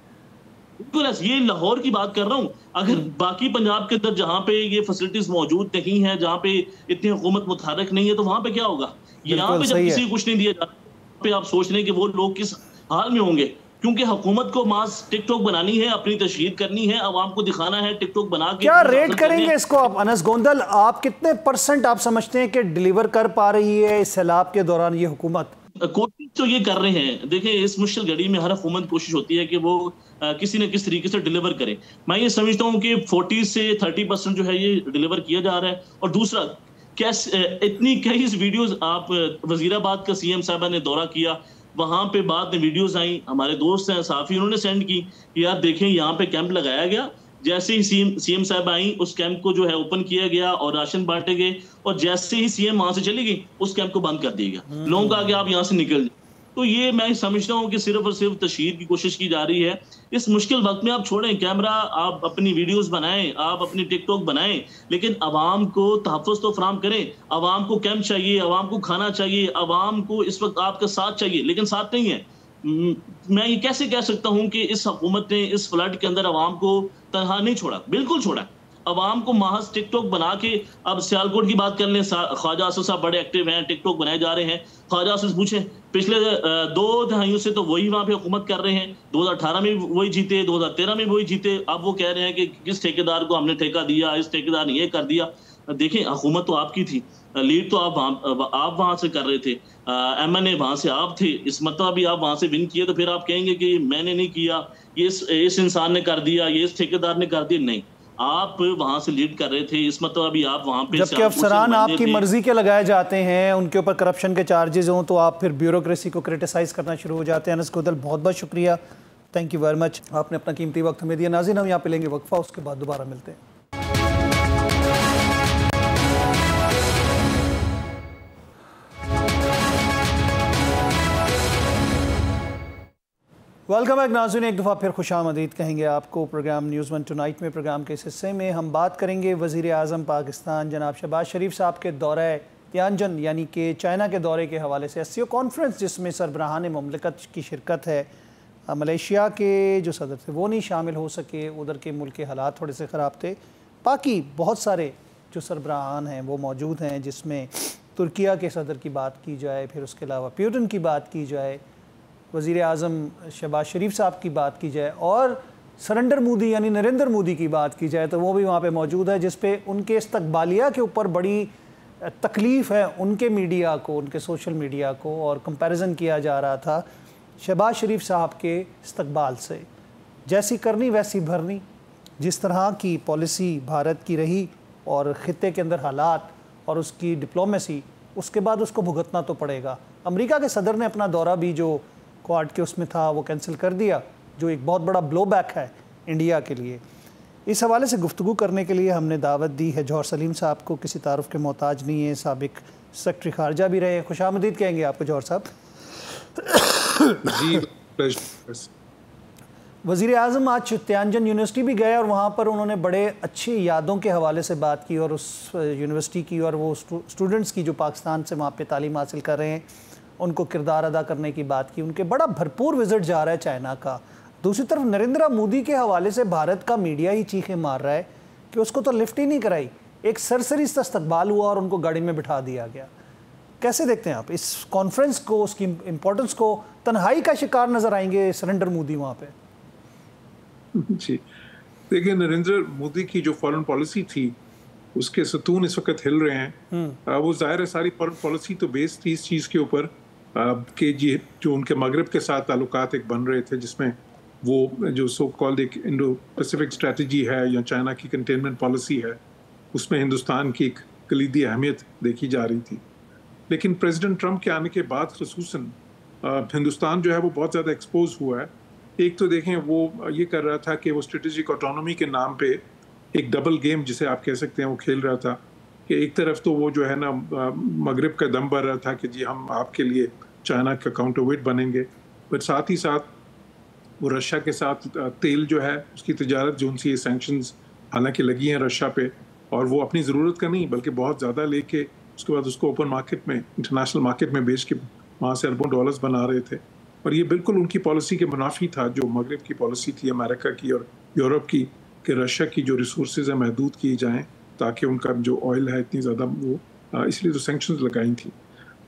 बिल्कुल ये लाहौर की बात कर रहा हूँ। अगर बाकी पंजाब के अंदर जहाँ पे ये फैसिलिटीज मौजूद नहीं है, जहाँ पे इतनी हुकूमत मुतहर्रिक नहीं है, तो वहां पे क्या होगा? यहाँ पे जब किसी को कुछ नहीं दिया जाता पे आप सोच रहे हैं कि वो लोग किस हाल में होंगे, क्योंकि हुकूमत को मास टिकटॉक बनानी है, अपनी तशहीर करनी है, आवाम को दिखाना है, टिकटॉक बना के। क्या रेट करेंगे इसको आप अनस गोंदल? आप कितने % आप समझते हैं कि डिलीवर कर पा रही है इस सैलाब के दौरान ये हुकूमत? कोशिश तो ये कर रहे हैं। देखिए इस मुश्किल घड़ी में हर हुकूमत कोशिश होती है कि वो किसी न किसी तरीके से डिलीवर करे। मैं ये समझता हूँ कि 40 से 30% जो है ये डिलीवर किया जा रहा है। और दूसरा इतनी कई वीडियोस आप वजीराबाद का सीएम साहब ने दौरा किया, वहां पे बाद में वीडियोस आई, हमारे दोस्त हैं साफी, उन्होंने सेंड की, यार देखें यहाँ पे कैंप लगाया गया। जैसे ही सीएम साहब आई, उस कैंप को जो है ओपन किया गया और राशन बांटे गए, और जैसे ही सीएम वहां से चली गई उस कैंप को बंद कर दिया गया। लोगों को आगे आप यहाँ से निकल जाए। तो ये मैं समझता हूँ कि सिर्फ और सिर्फ तशहीर की कोशिश की जा रही है। इस मुश्किल वक्त में आप छोड़ें कैमरा, आप अपनी वीडियोस बनाएं, आप अपनी टिकटॉक बनाएं, लेकिन आवाम को तहफ़्फ़ुज़ तो फराम करें। आवाम को कैंप चाहिए, आवाम को खाना चाहिए, आवाम को इस वक्त आपका साथ चाहिए, लेकिन साथ नहीं है। मैं ये कैसे कह सकता हूँ कि इस हुकूमत ने इस फ्लड के अंदर आवाम को तनहा नहीं छोड़ा, बिल्कुल छोड़ा। अवाम को महज टिकटॉक बना के, अब सियालकोट की बात कर लें, ख्वाजा आसिफ साहब बड़े एक्टिव हैं, टिकटॉक बनाए जा रहे हैं। ख्वाजा आसिफ पूछें, पिछले 2 दहाइयों से तो वही वहाँ पे हुकूमत कर रहे हैं। 2018 में वही जीते, 2013 में वही जीते। अब वो कह रहे हैं कि किस ठेकेदार को हमने ठेका दिया, इस ठेकेदार ने ये कर दिया। देखें हुकूमत तो आपकी थी, लीड तो आप वहां से कर रहे थे, MNA वहां से आप थे, इस मतलब भी आप वहां से विन किए, तो फिर आप कहेंगे कि मैंने नहीं किया, ये इस इंसान ने कर दिया, ये इस ठेकेदार ने कर दिया। नहीं, आप वहां से लीड कर रहे थे, इस मतलब अभी आप वहां पे जबकि अफसरान आपकी मर्जी के लगाए जाते हैं, उनके ऊपर करप्शन के चार्जेस हों, तो आप फिर ब्यूरोक्रेसी को क्रिटिसाइज करना शुरू हो जाते हैं। अनस गोंदल बहुत बहुत शुक्रिया थैंक यू वेरी मच, आपने अपना कीमती वक्त हमें दिया। नाज़रीन, हम यहाँ पे लेंगे वक्फा, उसके बाद दोबारा मिलते हैं। वेलकम बैक नाज़रीन, एक दफ़ा फिर खुशामदीद कहेंगे आपको प्रोग्राम न्यूज़ वन टुनाइट में। प्रोग्राम के इस हिस्से में हम बात करेंगे वज़ीर आज़म पाकिस्तान जनाब शहबाज शरीफ साहब के दौरे तियानजन यानी कि चाइना के दौरे के हवाले से एससीओ कॉन्फ्रेंस, जिसमें सरबराहान मुमलिकत की शिरकत है। मलेशिया के जो सदर थे वो नहीं शामिल हो सके, उधर के मुल्क के हालात थोड़े से ख़राब थे। बाकी बहुत सारे जो सरबराहान हैं वो मौजूद हैं, जिसमें तुर्किया के सदर की बात की जाए, फिर उसके अलावा प्यूटन की बात की जाए, वज़ीर आज़म शहबाज शरीफ साहब की बात की जाए और सरेंडर मोदी यानी नरेंद्र मोदी की बात की जाए तो वो भी वहाँ पे मौजूद है, जिस पे उनके इस्तकबालिया के ऊपर बड़ी तकलीफ़ है उनके मीडिया को, उनके सोशल मीडिया को, और कंपैरिजन किया जा रहा था शहबाज शरीफ साहब के इस्तकबाल से। जैसी करनी वैसी भरनी, जिस तरह की पॉलिसी भारत की रही और ख़ित्ते के अंदर हालात और उसकी डिप्लोमेसी, उसके बाद उसको भुगतना तो पड़ेगा। अमेरिका के सदर ने अपना दौरा भी जो क्वाड के उसमें था वो कैंसिल कर दिया, जो एक बहुत बड़ा ब्लो बैक है इंडिया के लिए। इस हवाले से गुफ्तगू करने के लिए हमने दावत दी है जौहर सलीम साहब को, किसी तारुफ के मोहताज नहीं है, साबिक सेक्रेटरी खारजा भी रहे। खुशामदीद कहेंगे आपको जौहर साहब। वज़ीर आज़म आज तियानजन यूनिवर्सिटी भी गए और वहाँ पर उन्होंने बड़े अच्छी यादों के हवाले से बात की और उस यूनिवर्सिटी की और वो स्टूडेंट्स की जो पाकिस्तान से वहाँ पे तालीम हासिल कर रहे हैं उनको किरदार अदा करने की बात की। उनके बड़ा भरपूर विज़िट जा रहा है चाइना का। दूसरी तरफ नरेंद्र मोदी के हवाले से भारत का मीडिया ही चीखें मार रहा है कि उसको तो लिफ्ट ही नहीं कराई, एक सरसरी सा इस्तकबाल हुआ और उनको गाड़ी में बिठा दिया गया। कैसे देखते हैं आप इस कॉन्फ्रेंस को, उसकी इम्पोर्टेंस को? तन्हाई का शिकार नजर आएंगे सरेंडर मोदी वहाँ पे? जी देखिए, नरेंद्र मोदी की जो फॉरेन पॉलिसी थी उसके सतून इस वक्त हिल रहे हैं। वो जाहिर है सारी फॉरेन पॉलिसी तो बेस्ड थी इस चीज़ के ऊपर कि जी जो उनके मगरब के साथ ताल्लुकात एक बन रहे थे, जिसमें वो जो सो कॉल्ड एक इंडो पैसिफिक स्ट्रेटजी है या चाइना की कंटेनमेंट पॉलिसी है, उसमें हिंदुस्तान की एक कलीदी अहमियत देखी जा रही थी। लेकिन प्रेसिडेंट ट्रंप के आने के बाद खसूसन हिंदुस्तान जो है वो बहुत ज़्यादा एक्सपोज हुआ है। एक तो देखें वो ये कर रहा था कि वो स्ट्रेटेजिक ऑटोनॉमी के नाम पे एक डबल गेम जिसे आप कह सकते हैं वो खेल रहा था कि एक तरफ तो वो जो है ना मगरिब का दम भर रहा था कि जी हम आपके लिए चाइना का काउंटरवेट बनेंगे, पर साथ ही साथ वो रशिया के साथ तेल जो है उसकी तजारत जो उनसी सैंक्शंस हालांकि लगी हैं रशिया पे, और वो अपनी ज़रूरत का नहीं बल्कि बहुत ज़्यादा लेके उसके बाद उसको ओपन मार्केट में, इंटरनेशनल मार्केट में बेच के वहाँ से अरबों डॉलर्स बना रहे थे। और ये बिल्कुल उनकी पॉलिसी के मुनाफी था जो मगरिब की पॉलिसी थी अमेरिका की और यूरोप की, कि रशिया की जो रिसोर्सेज हैं महदूद किए जाएँ ताकि उनका जो ऑयल है इतनी ज़्यादा वो, इसलिए तो सैंक्शंस लगाई थी।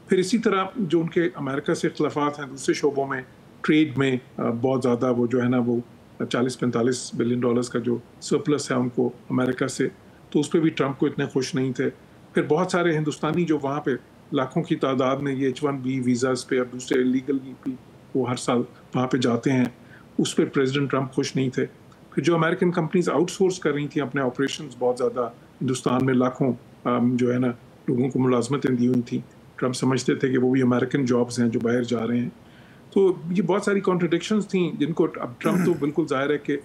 फिर इसी तरह जो उनके अमेरिका से इख्तलाफात हैं दूसरे शोबों में, ट्रेड में बहुत ज़्यादा वो जो है ना वो 40-45 बिलियन डॉलर्स का जो सरप्लस है उनको अमेरिका से, तो उस पर भी ट्रंप को इतने खुश नहीं थे। फिर बहुत सारे हिंदुस्तानी जो वहाँ पे लाखों की तादाद में ये H1B वीज़ाज़ पे और दूसरे लीगल भी वो हर साल वहाँ पे जाते हैं, उस पर प्रेसिडेंट ट्रंप खुश नहीं थे। फिर जो अमेरिकन कंपनीज आउटसोर्स कर रही थी अपने ऑपरेशंस बहुत ज़्यादा हिंदुस्तान में, लाखों जो है ना लोगों को मुलाजमतें दी हुई थी, ट्रंप समझते थे कि वो भी अमेरिकन जॉब्स हैं जो बाहर जा रहे हैं। तो ये बहुत सारी कॉन्ट्रडिक्शंस थी जिनको अब ट्रंप तो बिल्कुल जाहिर है कि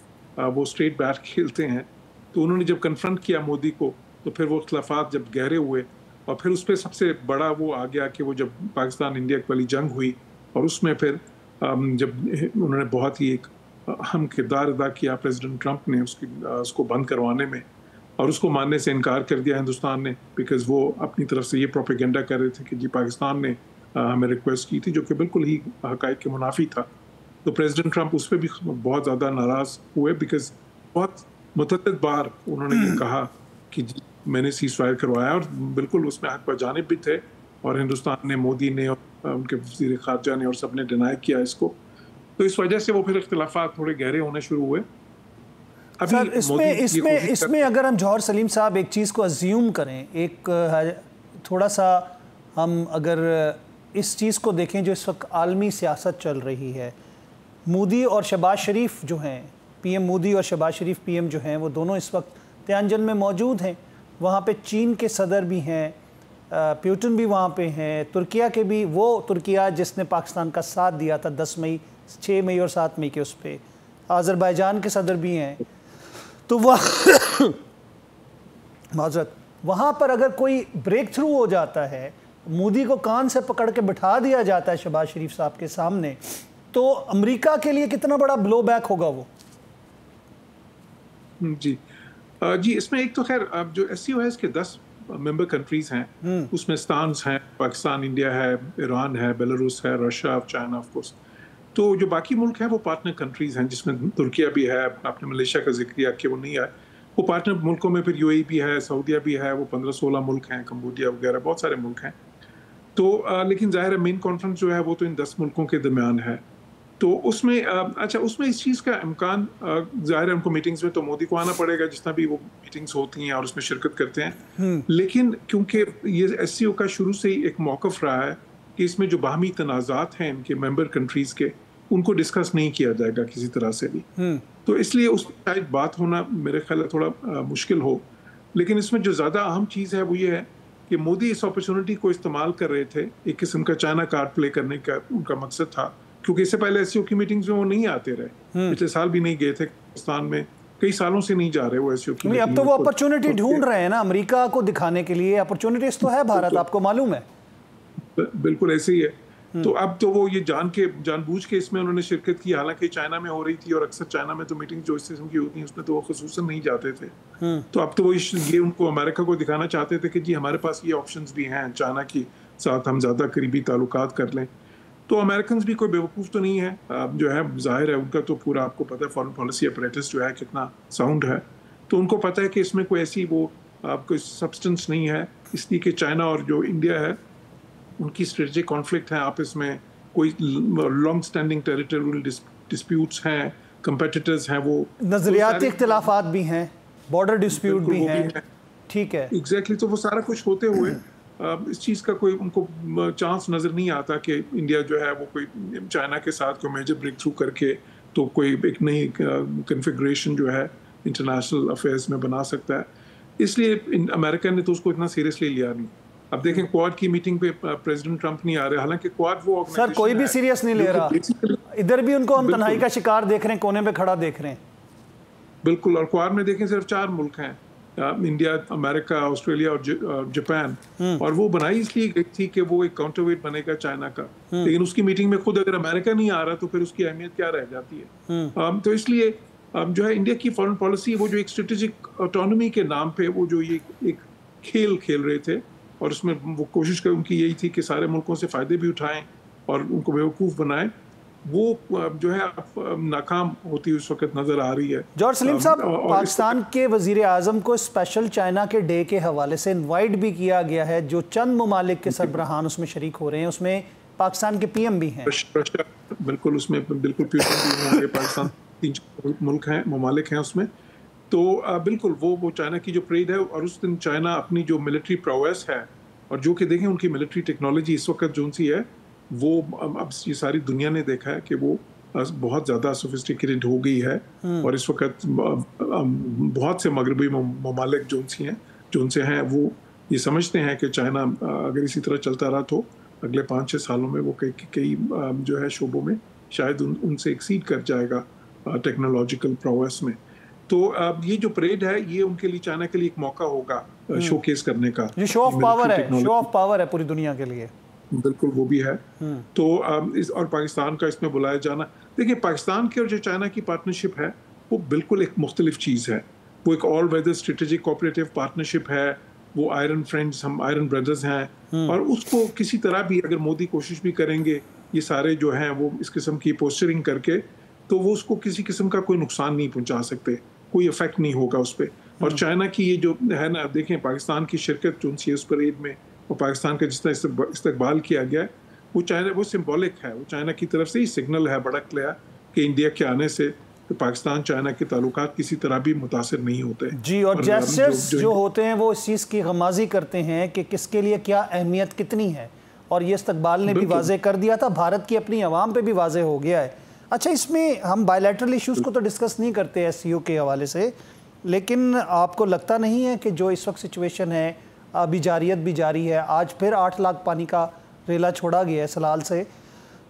वो स्ट्रेट बैट खेलते हैं। तो उन्होंने जब कन्फ्रंट किया मोदी को तो फिर वो इख्तलाफात जब गहरे हुए और फिर उस पर सबसे बड़ा वो आ गया कि वो जब पाकिस्तान इंडिया वाली जंग हुई और उसमें फिर जब उन्होंने बहुत ही एक अहम किरदार अदा किया प्रेसिडेंट ट्रंप ने उसको बंद करवाने में, और उसको मानने से इनकार कर दिया हिंदुस्तान ने, बिकॉज वो अपनी तरफ से ये प्रोपेगेंडा कर रहे थे कि जी पाकिस्तान ने हमें रिक्वेस्ट की थी, जो कि बिल्कुल ही हक़ाइक़ के मुनाफी था। तो प्रेसिडेंट ट्रंप उस पर भी बहुत ज़्यादा नाराज़ हुए, बिकॉज बहुत मुतअद्दिद बार उन्होंने ये कहा कि जी मैंने सीज़ फायर करवाया, और बिल्कुल उसमें हक़ पर जानिब भी थे, और हिंदुस्तान ने, मोदी ने और उनके वज़ीर ख़ारजा ने और सब ने डिनाई किया इसको। तो इस वजह से वो फिर इख्तिलाफ़ात थोड़े गहरे होने शुरू हुए। सर इसमें अगर हम जौहर सलीम साहब एक चीज़ को अज्यूम करें, एक थोड़ा सा हम अगर इस चीज़ को देखें जो इस वक्त आलमी सियासत चल रही है, मोदी और शहबाज शरीफ जो हैं पीएम, मोदी और शहबाज शरीफ पीएम जो हैं वो दोनों इस वक्त तियानजन में मौजूद हैं। वहाँ पे चीन के सदर भी हैं, प्यूटन भी वहाँ पे हैं, तुर्किया के भी, वो तुर्किया जिसने पाकिस्तान का साथ दिया था 10 मई, 6 मई और 7 मई के उस पर आज़रबाईजान के सदर भी हैं, तो वह माजरत वहाँ पर अगर कोई ब्रेक थ्रू हो जाता है, मोदी को कान से पकड़ के बिठा दिया जाता है शहबाज शरीफ साहब के सामने, तो अमेरिका के लिए कितना बड़ा ब्लो बैक होगा वो? जी जी, इसमें एक तो खैर जो SCO है इसके 10 मेंबर कंट्रीज हैं, उसमें स्टान्स हैं, पाकिस्तान, इंडिया है, ईरान है, बेलारूस है, रशिया, चाइना ऑफ कोर्स। तो जो बाकी मुल्क हैं वो पार्टनर कंट्रीज हैं, जिसमें तुर्किया भी है, आपने मलेशिया का जिक्र किया कि वो नहीं आए, वो पार्टनर मुल्कों में फिर UAE भी है, सऊदीया भी है, वो 15-16 मुल्क हैं, कंबोडिया वगैरह बहुत सारे मुल्क हैं। तो लेकिन जाहिर है मेन कॉन्फ्रेंस जो है वो तो इन 10 मुल्कों के दरमियान है। तो उसमें अच्छा, उसमें इस चीज़ का इम्कान जाहिर है उनको मीटिंग्स में तो मोदी को आना पड़ेगा, जितना भी वो मीटिंग्स होती हैं और उसमें शिरकत करते हैं। लेकिन क्योंकि ये SCO का शुरू से ही एक मौक़िफ़ रहा है कि इसमें जो बाहमी तनाज़ात हैं इनके मेंबर कंट्रीज़ के, उनको डिस्कस नहीं किया जाएगा किसी तरह से भी। तो इसलिए उस शायद बात होना मेरे ख्याल है थोड़ा मुश्किल हो। लेकिन इसमें जो ज़्यादा अहम चीज़ है वो ये है कि मोदी इस अपॉर्चुनिटी को इस्तेमाल कर रहे थे, एक किस्म का चाइना कार्ड प्ले करने का उनका मकसद था, क्योंकि इससे पहले SCO की मीटिंग्स में वो नहीं आते रहे, पिछले साल भी नहीं गए थे पाकिस्तान में, कई सालों से नहीं जा रहे वो SCO की मीटिंग। अब तो वो अपॉर्चुनिटी ढूंढ रहे हैं ना अमेरिका को दिखाने के लिए, अपॉर्चुनिटीज तो है भारत, आपको मालूम है। बिल्कुल ऐसे ही है। तो अब तो वो ये जानबूझ के इसमें उन्होंने शिरकत की, हालांकि चाइना में हो रही थी और अक्सर चाइना में तो मीटिंग जो इस किस्म की होती है उसमें तो वो खुसूसन नहीं जाते थे। तो अब तो वो ये उनको अमेरिका को दिखाना चाहते थे कि जी हमारे पास ये ऑप्शंस भी हैं, चाइना के साथ हम ज़्यादा करीबी ताल्लुकात कर लें। तो अमेरिकन भी कोई बेवकूफ़ तो नहीं है, जो है जाहिर है उनका तो पूरा आपको पता है फॉरेन पॉलिसी अपरेटस जो है कितना साउंड है, तो उनको पता है कि इसमें कोई ऐसी वो कोई सब्सटेंस नहीं है, इसलिए कि चाइना और जो इंडिया है उनकी स्ट्रेटेजिक कॉन्फ्लिक्ट है आपस में, कोई लॉन्ग स्टैंडिंग टेरिटोरियल डिस्प्यूट्स हैं, कंपेटिटर्स हैं, वो नजरियाती इख्तिलाफात भी हैं, बॉर्डर डिस्प्यूट भी हैं, ठीक है एग्जैक्टली। तो वो सारा कुछ होते हुए इस चीज़ का कोई उनको चांस नज़र नहीं आता कि इंडिया जो है वो कोई चाइना के साथ कोई मेजर ब्रेक थ्रू करके तो कोई एक नई कन्फिग्रेशन जो है इंटरनेशनल अफेयर्स में बना सकता है। इसलिए अमेरिका ने तो उसको इतना सीरियसली लिया नहीं। अब देखें क्वाड की मीटिंग पे प्रेसिडेंट ट्रंप नहीं आ रहे, हालांकि क्वाड वो सर कोई भी सीरियस नहीं ले रहा, इधर भी उनको हम तन्हाई का शिकार देख रहे हैं, कोने पे खड़ा देख रहे हैं। बिल्कुल, और क्वाड में देखें सिर्फ 4 मुल्क हैं, इंडिया, अमेरिका, ऑस्ट्रेलिया और जापान, और वो बनाई इसलिए गई थी कि वो एक काउंटरवेट बनेगा चाइना का। लेकिन उसकी मीटिंग में खुद अगर अमेरिका नहीं आ रहा तो फिर उसकी अहमियत क्या रह जाती है। तो इसलिए जो है इंडिया की फॉरेन पॉलिसी वो जो एक स्ट्रेटेजिक ऑटोनॉमी के नाम पे वो जो ये एक खेल खेल रहे थे, और उसमें वो कोशिश कर उनकी यही थी कि सारे मुल्कों से फ़ायदे भी उठाएं और उनको बेवकूफ़ बनाएं, वो जो है नाकाम होती उस वक्त नज़र आ रही है। जॉर्ज सलीम साहब, पाकिस्तान के वज़ीर आज़म को स्पेशल चाइना के डे के हवाले से इनवाइट भी किया गया है, जो चंद ममालिक के सरबराहान उसमें शरीक हो रहे हैं, उसमें पाकिस्तान के PM भी हैं। बिल्कुल, उसमें बिल्कुल PM भी पाकिस्तान 3 मुल्क हैं, ममालिक हैं उसमें। तो बिल्कुल वो चाइना की जो परेड है, और उस दिन चाइना अपनी जो मिलिट्री प्रोवेस है, और जो कि देखें उनकी मिलिट्री टेक्नोलॉजी इस वक्त जो सी है वो अब ये सारी दुनिया ने देखा है कि वो बहुत ज़्यादा सोफिस्टिकेटेड हो गई है। और इस वक्त बहुत से मगरबी ममालिक जो सी हैं, जो उनसे हैं, वो ये समझते हैं कि चाइना अगर इसी तरह चलता रहा तो अगले 5-6 सालों में वो कई जो है शोबों में शायद उनसे एक्सीड कर जाएगा टेक्नोलॉजिकल प्रोवेस में। तो ये जो परेड है ये उनके लिए, चाइना के लिए एक मौका होगा शोकेस करने का। ये शो ऑफ पावर है पूरी दुनिया के लिए। बिल्कुल, वो भी है। तो इस और पाकिस्तान का इसमें बुलाया जाना, देखिए पाकिस्तान की और जो चाइना की पार्टनरशिप है वो बिल्कुल एक मुख्तलिफ चीज़ है। वो एक all weather strategic cooperative partnership है, वो आयरन फ्रेंड्स, हम आयरन ब्रदर्स हैं, और उसको किसी तरह भी अगर मोदी कोशिश भी करेंगे ये सारे जो हैं वो इस किस्म की पोस्टरिंग करके, तो वो उसको किसी किस्म का कोई नुकसान नहीं पहुंचा सकते, कोई इफेक्ट नहीं होगा उस पर। और चाइना की ये जो है ना, देखें पाकिस्तान की शिरकत जो सी उस परेड में और पाकिस्तान का जिस तरह इस्तकबाल किया गया है, वो चाइना, वो सिंबॉलिक है, वो चाइना की तरफ से ही सिग्नल है बड़ा क्लियर कि इंडिया के आने से तो पाकिस्तान चाइना के ताल्लुकात किसी तरह भी मुतासिर नहीं होते जी। और जेस्चर्स जो होते हैं वो इस चीज़ की गमाजी करते हैं कि किसके लिए क्या अहमियत कितनी है, और ये इस्तकबाल ने भी वाजे कर दिया था, भारत की अपनी आवाम पे भी वाजे हो गया है। अच्छा, इसमें हम बायलैटरल इश्यूज़ को तो डिस्कस नहीं करते SCO के हवाले से, लेकिन आपको लगता नहीं है कि जो इस वक्त सिचुएशन है, अभी जारियत भी जारी है, आज फिर 8 लाख पानी का रेला छोड़ा गया है सलाल से,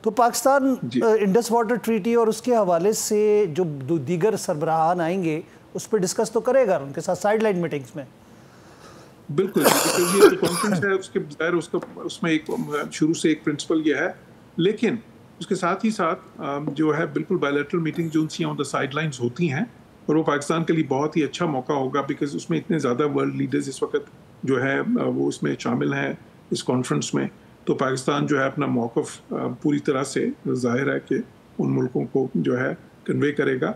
तो पाकिस्तान इंडस वाटर ट्रीटी और उसके हवाले से जो दीगर सरबराहान आएंगे उस पर डिस्कस तो करेगा उनके साथ साइड लाइन मीटिंग्स में। बिल्कुल, ये जो कॉन्फ्रेंस है उसके ज़ाहिर उसमें एक शुरू से एक प्रिंसिपल ये है, लेकिन उसके साथ ही साथ जो है बिल्कुल बायलैटरल मीटिंग जो उनकी ऑन द साइडलाइंस होती हैं, और वो पाकिस्तान के लिए बहुत ही अच्छा मौका होगा बिकॉज उसमें इतने ज़्यादा वर्ल्ड लीडर्स इस वक्त जो है वो उसमें शामिल हैं इस कॉन्फ्रेंस में। तो पाकिस्तान जो है अपना मौक़िफ़ पूरी तरह से ज़ाहिर है कि उन मुल्कों को जो है कन्वे करेगा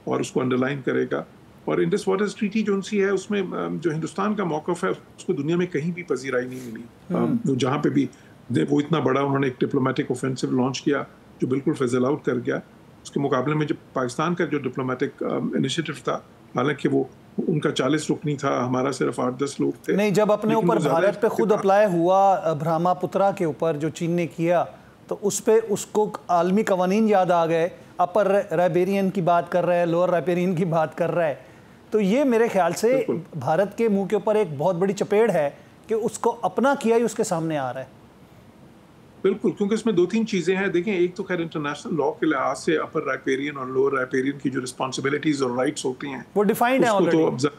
और उसको अंडरलाइन करेगा। और इंडस वाटर ट्रीटी जो उनसी है उसमें जो हिंदुस्तान का मौक़िफ़ है उसको दुनिया में कहीं भी पजीराई नहीं मिली। वो जहाँ पे भी वो इतना बड़ा उन्होंने एक डिप्लोमेटिक ऑफेंसिव लॉन्च किया जो बिल्कुल फिज़ल आउट कर गया। उसके मुकाबले में जब पाकिस्तान का जो डिप्लोमेटिक इनिशिएटिव था, हालांकि वो उनका 40 रुकनी था, हमारा सिर्फ 8-10 लोग थे। नहीं, जब अपने ऊपर भारत पे खुद अप्लाई हुआ ब्रह्मपुत्रा के ऊपर जो चीन ने किया, तो उस पे उसको आलमी कवानीन याद आ गए। अपर राइबेरियन की बात कर रहा है, लोअर राइबेरियन की बात कर रहा है। तो ये मेरे ख्याल से भारत के मुंह के ऊपर एक बहुत बड़ी चपेट है कि उसको अपना किया ही उसके सामने आ रहा है। बिल्कुल, क्योंकि इसमें 2-3 चीज़ें हैं। देखें, एक तो खैर इंटरनेशनल लॉ के लिहाज से अपर राइपेरियन और लोअर राइपेरियन की जो रिस्पॉन्सिबिलिटीज़ और राइट्स होती हैं वो डिफाइंड है ऑलरेडी, तो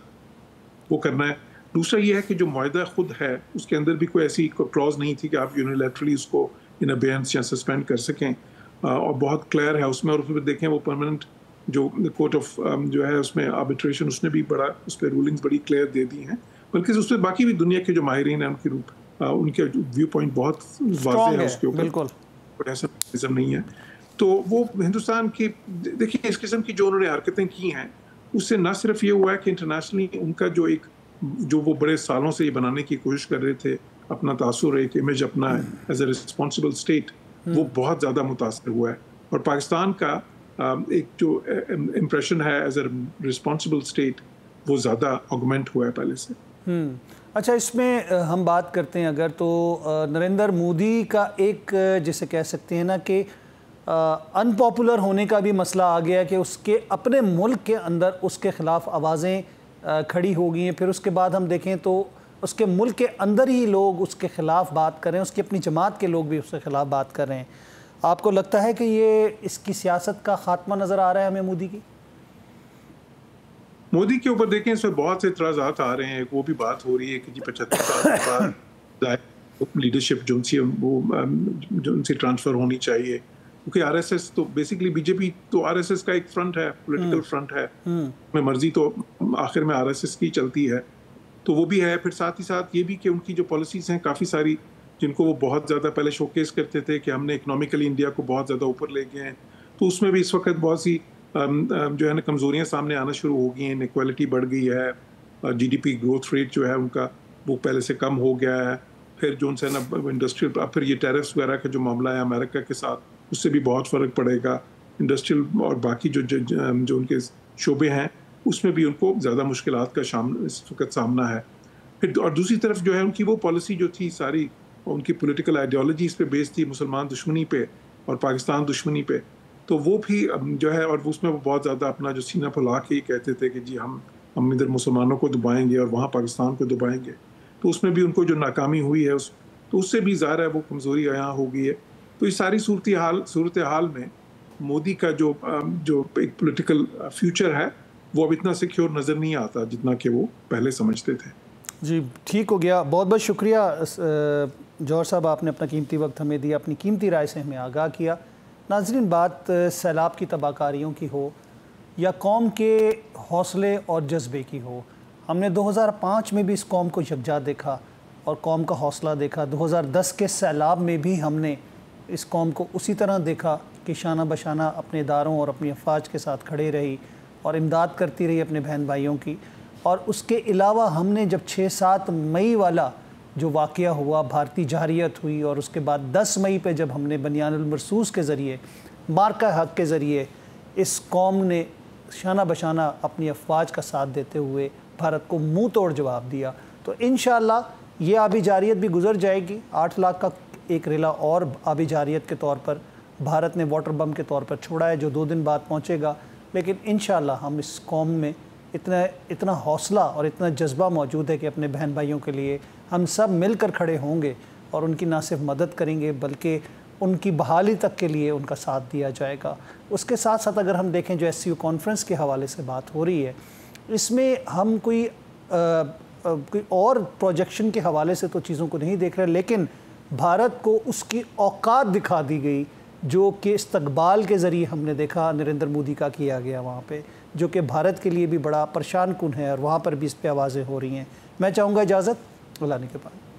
वो करना है। दूसरा ये है कि जो मुआहदा खुद है उसके अंदर भी कोई ऐसी क्लॉज नहीं थी कि आप यूनिलैटरली उसको इन अबेयंस या सस्पेंड कर सकें, और बहुत क्लियर है उसमें। और उसमें देखें वो परमानेंट जो कोर्ट ऑफ जो है उसमें आर्बिट्रेशन उसने भी बड़ा उस पर रूलिंग्स बड़ी क्लियर दे दी हैं, बल्कि उस पर बाकी भी दुनिया के जो माहिरीन हैं उनके व्यू पॉइंट बहुत वाज़ेह है उसके ऊपर, कोई ऐसा निज़म नहीं है। तो वो हिंदुस्तान की देखिए इस किस्म की जो उन्होंने हरकतें की हैं उससे न सिर्फ ये हुआ है कि इंटरनेशनली उनका जो वो बड़े सालों से ये बनाने की कोशिश कर रहे थे, अपना तासुर एक इमेज अपना एज ए रिस्पॉन्सिबल स्टेट, वो बहुत ज़्यादा मुतासर हुआ है। और पाकिस्तान का एक जो इम्प्रेशन है एज ए रिस्पॉन्सिबल स्टेट वो ज़्यादा ऑगमेंट हुआ है पहले से। अच्छा, इसमें हम बात करते हैं अगर तो नरेंद्र मोदी का एक जिसे कह सकते हैं ना कि अनपॉपुलर होने का भी मसला आ गया कि उसके अपने मुल्क के अंदर उसके ख़िलाफ़ आवाज़ें खड़ी हो गई हैं। फिर उसके बाद हम देखें तो उसके मुल्क के अंदर ही लोग उसके ख़िलाफ़ बात कर रहे हैं, उसकी अपनी जमात के लोग भी उसके ख़िलाफ़ बात कर रहे हैं। आपको लगता है कि ये इसकी सियासत का खात्मा नज़र आ रहा है हमें मोदी के ऊपर? देखें, इसमें बहुत से इतराज़ात आ रहे हैं। वो भी बात हो रही है कि जी 75 साल के बाद लीडरशिप जो उनसे ट्रांसफ़र होनी चाहिए, क्योंकि आरएसएस तो बेसिकली बीजेपी तो आरएसएस का एक फ्रंट है, पॉलिटिकल फ्रंट है, में मर्जी तो आखिर में आरएसएस की चलती है, तो वो भी है। फिर साथ ही साथ ये भी कि उनकी जो पॉलिसीज़ हैं काफ़ी सारी जिनको वो बहुत ज़्यादा पहले शोकेस करते थे कि हमने इकोनॉमिकली इंडिया को बहुत ज़्यादा ऊपर ले गए हैं, तो उसमें भी इस वक्त बहुत सी जो है ना कमज़ोरियाँ सामने आना शुरू हो गई हैं। इनइक्वालिटी बढ़ गई है, जीडीपी ग्रोथ रेट जो है उनका वो पहले से कम हो गया है। फिर जो उनसे ना इंडस्ट्रियल, फिर ये टैरिफ्स वगैरह का जो मामला है अमेरिका के साथ, उससे भी बहुत फ़र्क पड़ेगा। इंडस्ट्रियल और बाकी जो उनके शोबे हैं उसमें भी उनको ज़्यादा मुश्किलात का इस वक्त सामना है। फिर और दूसरी तरफ जो है उनकी वो पॉलिसी जो थी सारी उनकी पॉलिटिकल आइडियोलॉजीज़ पे बेस्ड थी, मुसलमान दुश्मनी पे और पाकिस्तान दुश्मनी पे, तो वो भी जो है, और उसमें वो बहुत ज़्यादा अपना जो सीना फुला के ही कहते थे कि जी हम इधर मुसलमानों को दबाएंगे और वहाँ पाकिस्तान को दबाएंगे, तो उसमें भी उनको जो नाकामी हुई है तो उससे भी ज़ाहिर है वो कमज़ोरी यहाँ हो गई है। तो इस सारी सूरत हाल में मोदी का जो एक पॉलिटिकल फ्यूचर है वो अब इतना सिक्योर नज़र नहीं आता जितना कि वो पहले समझते थे। जी, ठीक हो गया। बहुत बहुत शुक्रिया जौहर साहब, आपने अपना कीमती वक्त हमें दिया, अपनी कीमती राय से हमें आगाह किया। नाज़रीन, बात सैलाब की तबाहकारियों की हो या कौम के हौसले और जज्बे की हो, हमने 2005 में भी इस कौम को यकजा देखा और कौम का हौसला देखा। 2010 के सैलाब में भी हमने इस कौम को उसी तरह देखा कि शाना बशाना अपने इदारों और अपनी अफवाज के साथ खड़े रही और इमदाद करती रही अपने बहन भाइयों की। और उसके अलावा हमने जब 6-7 मई वाला जो वाक़या हुआ, भारतीय जारियत हुई, और उसके बाद 10 मई पे जब हमने बनियानुल मरसूस के ज़रिए, मार्का हक के ज़रिए इस कौम ने शाना बशाना अपनी अफवाज का साथ देते हुए भारत को मुंह तोड़ जवाब दिया। तो इंशाअल्लाह ये आबी जारियत भी गुजर जाएगी। 8 लाख का एक रेला और आबी जारियत के तौर पर भारत ने वाटर बम के तौर पर छोड़ा है, जो 2 दिन बाद पहुँचेगा। लेकिन इंशाअल्लाह हम इस कौम में इतना हौसला और इतना जज्बा मौजूद है कि अपने बहन भाइयों के लिए हम सब मिलकर खड़े होंगे और उनकी ना सिर्फ मदद करेंगे बल्कि उनकी बहाली तक के लिए उनका साथ दिया जाएगा। उसके साथ साथ अगर हम देखें जो SCO कॉन्फ्रेंस के हवाले से बात हो रही है, इसमें हम कोई और प्रोजेक्शन के हवाले से तो चीज़ों को नहीं देख रहे, लेकिन भारत को उसकी औकात दिखा दी गई जो कि इस्तकबाल के ज़रिए हमने देखा नरेंद्र मोदी का किया गया वहाँ पे, जो कि भारत के लिए भी बड़ा परेशान कुन है और वहाँ पर भी इस पर आवाज़ें हो रही हैं। मैं चाहूँगा इजाज़त, बुलाने के बाद।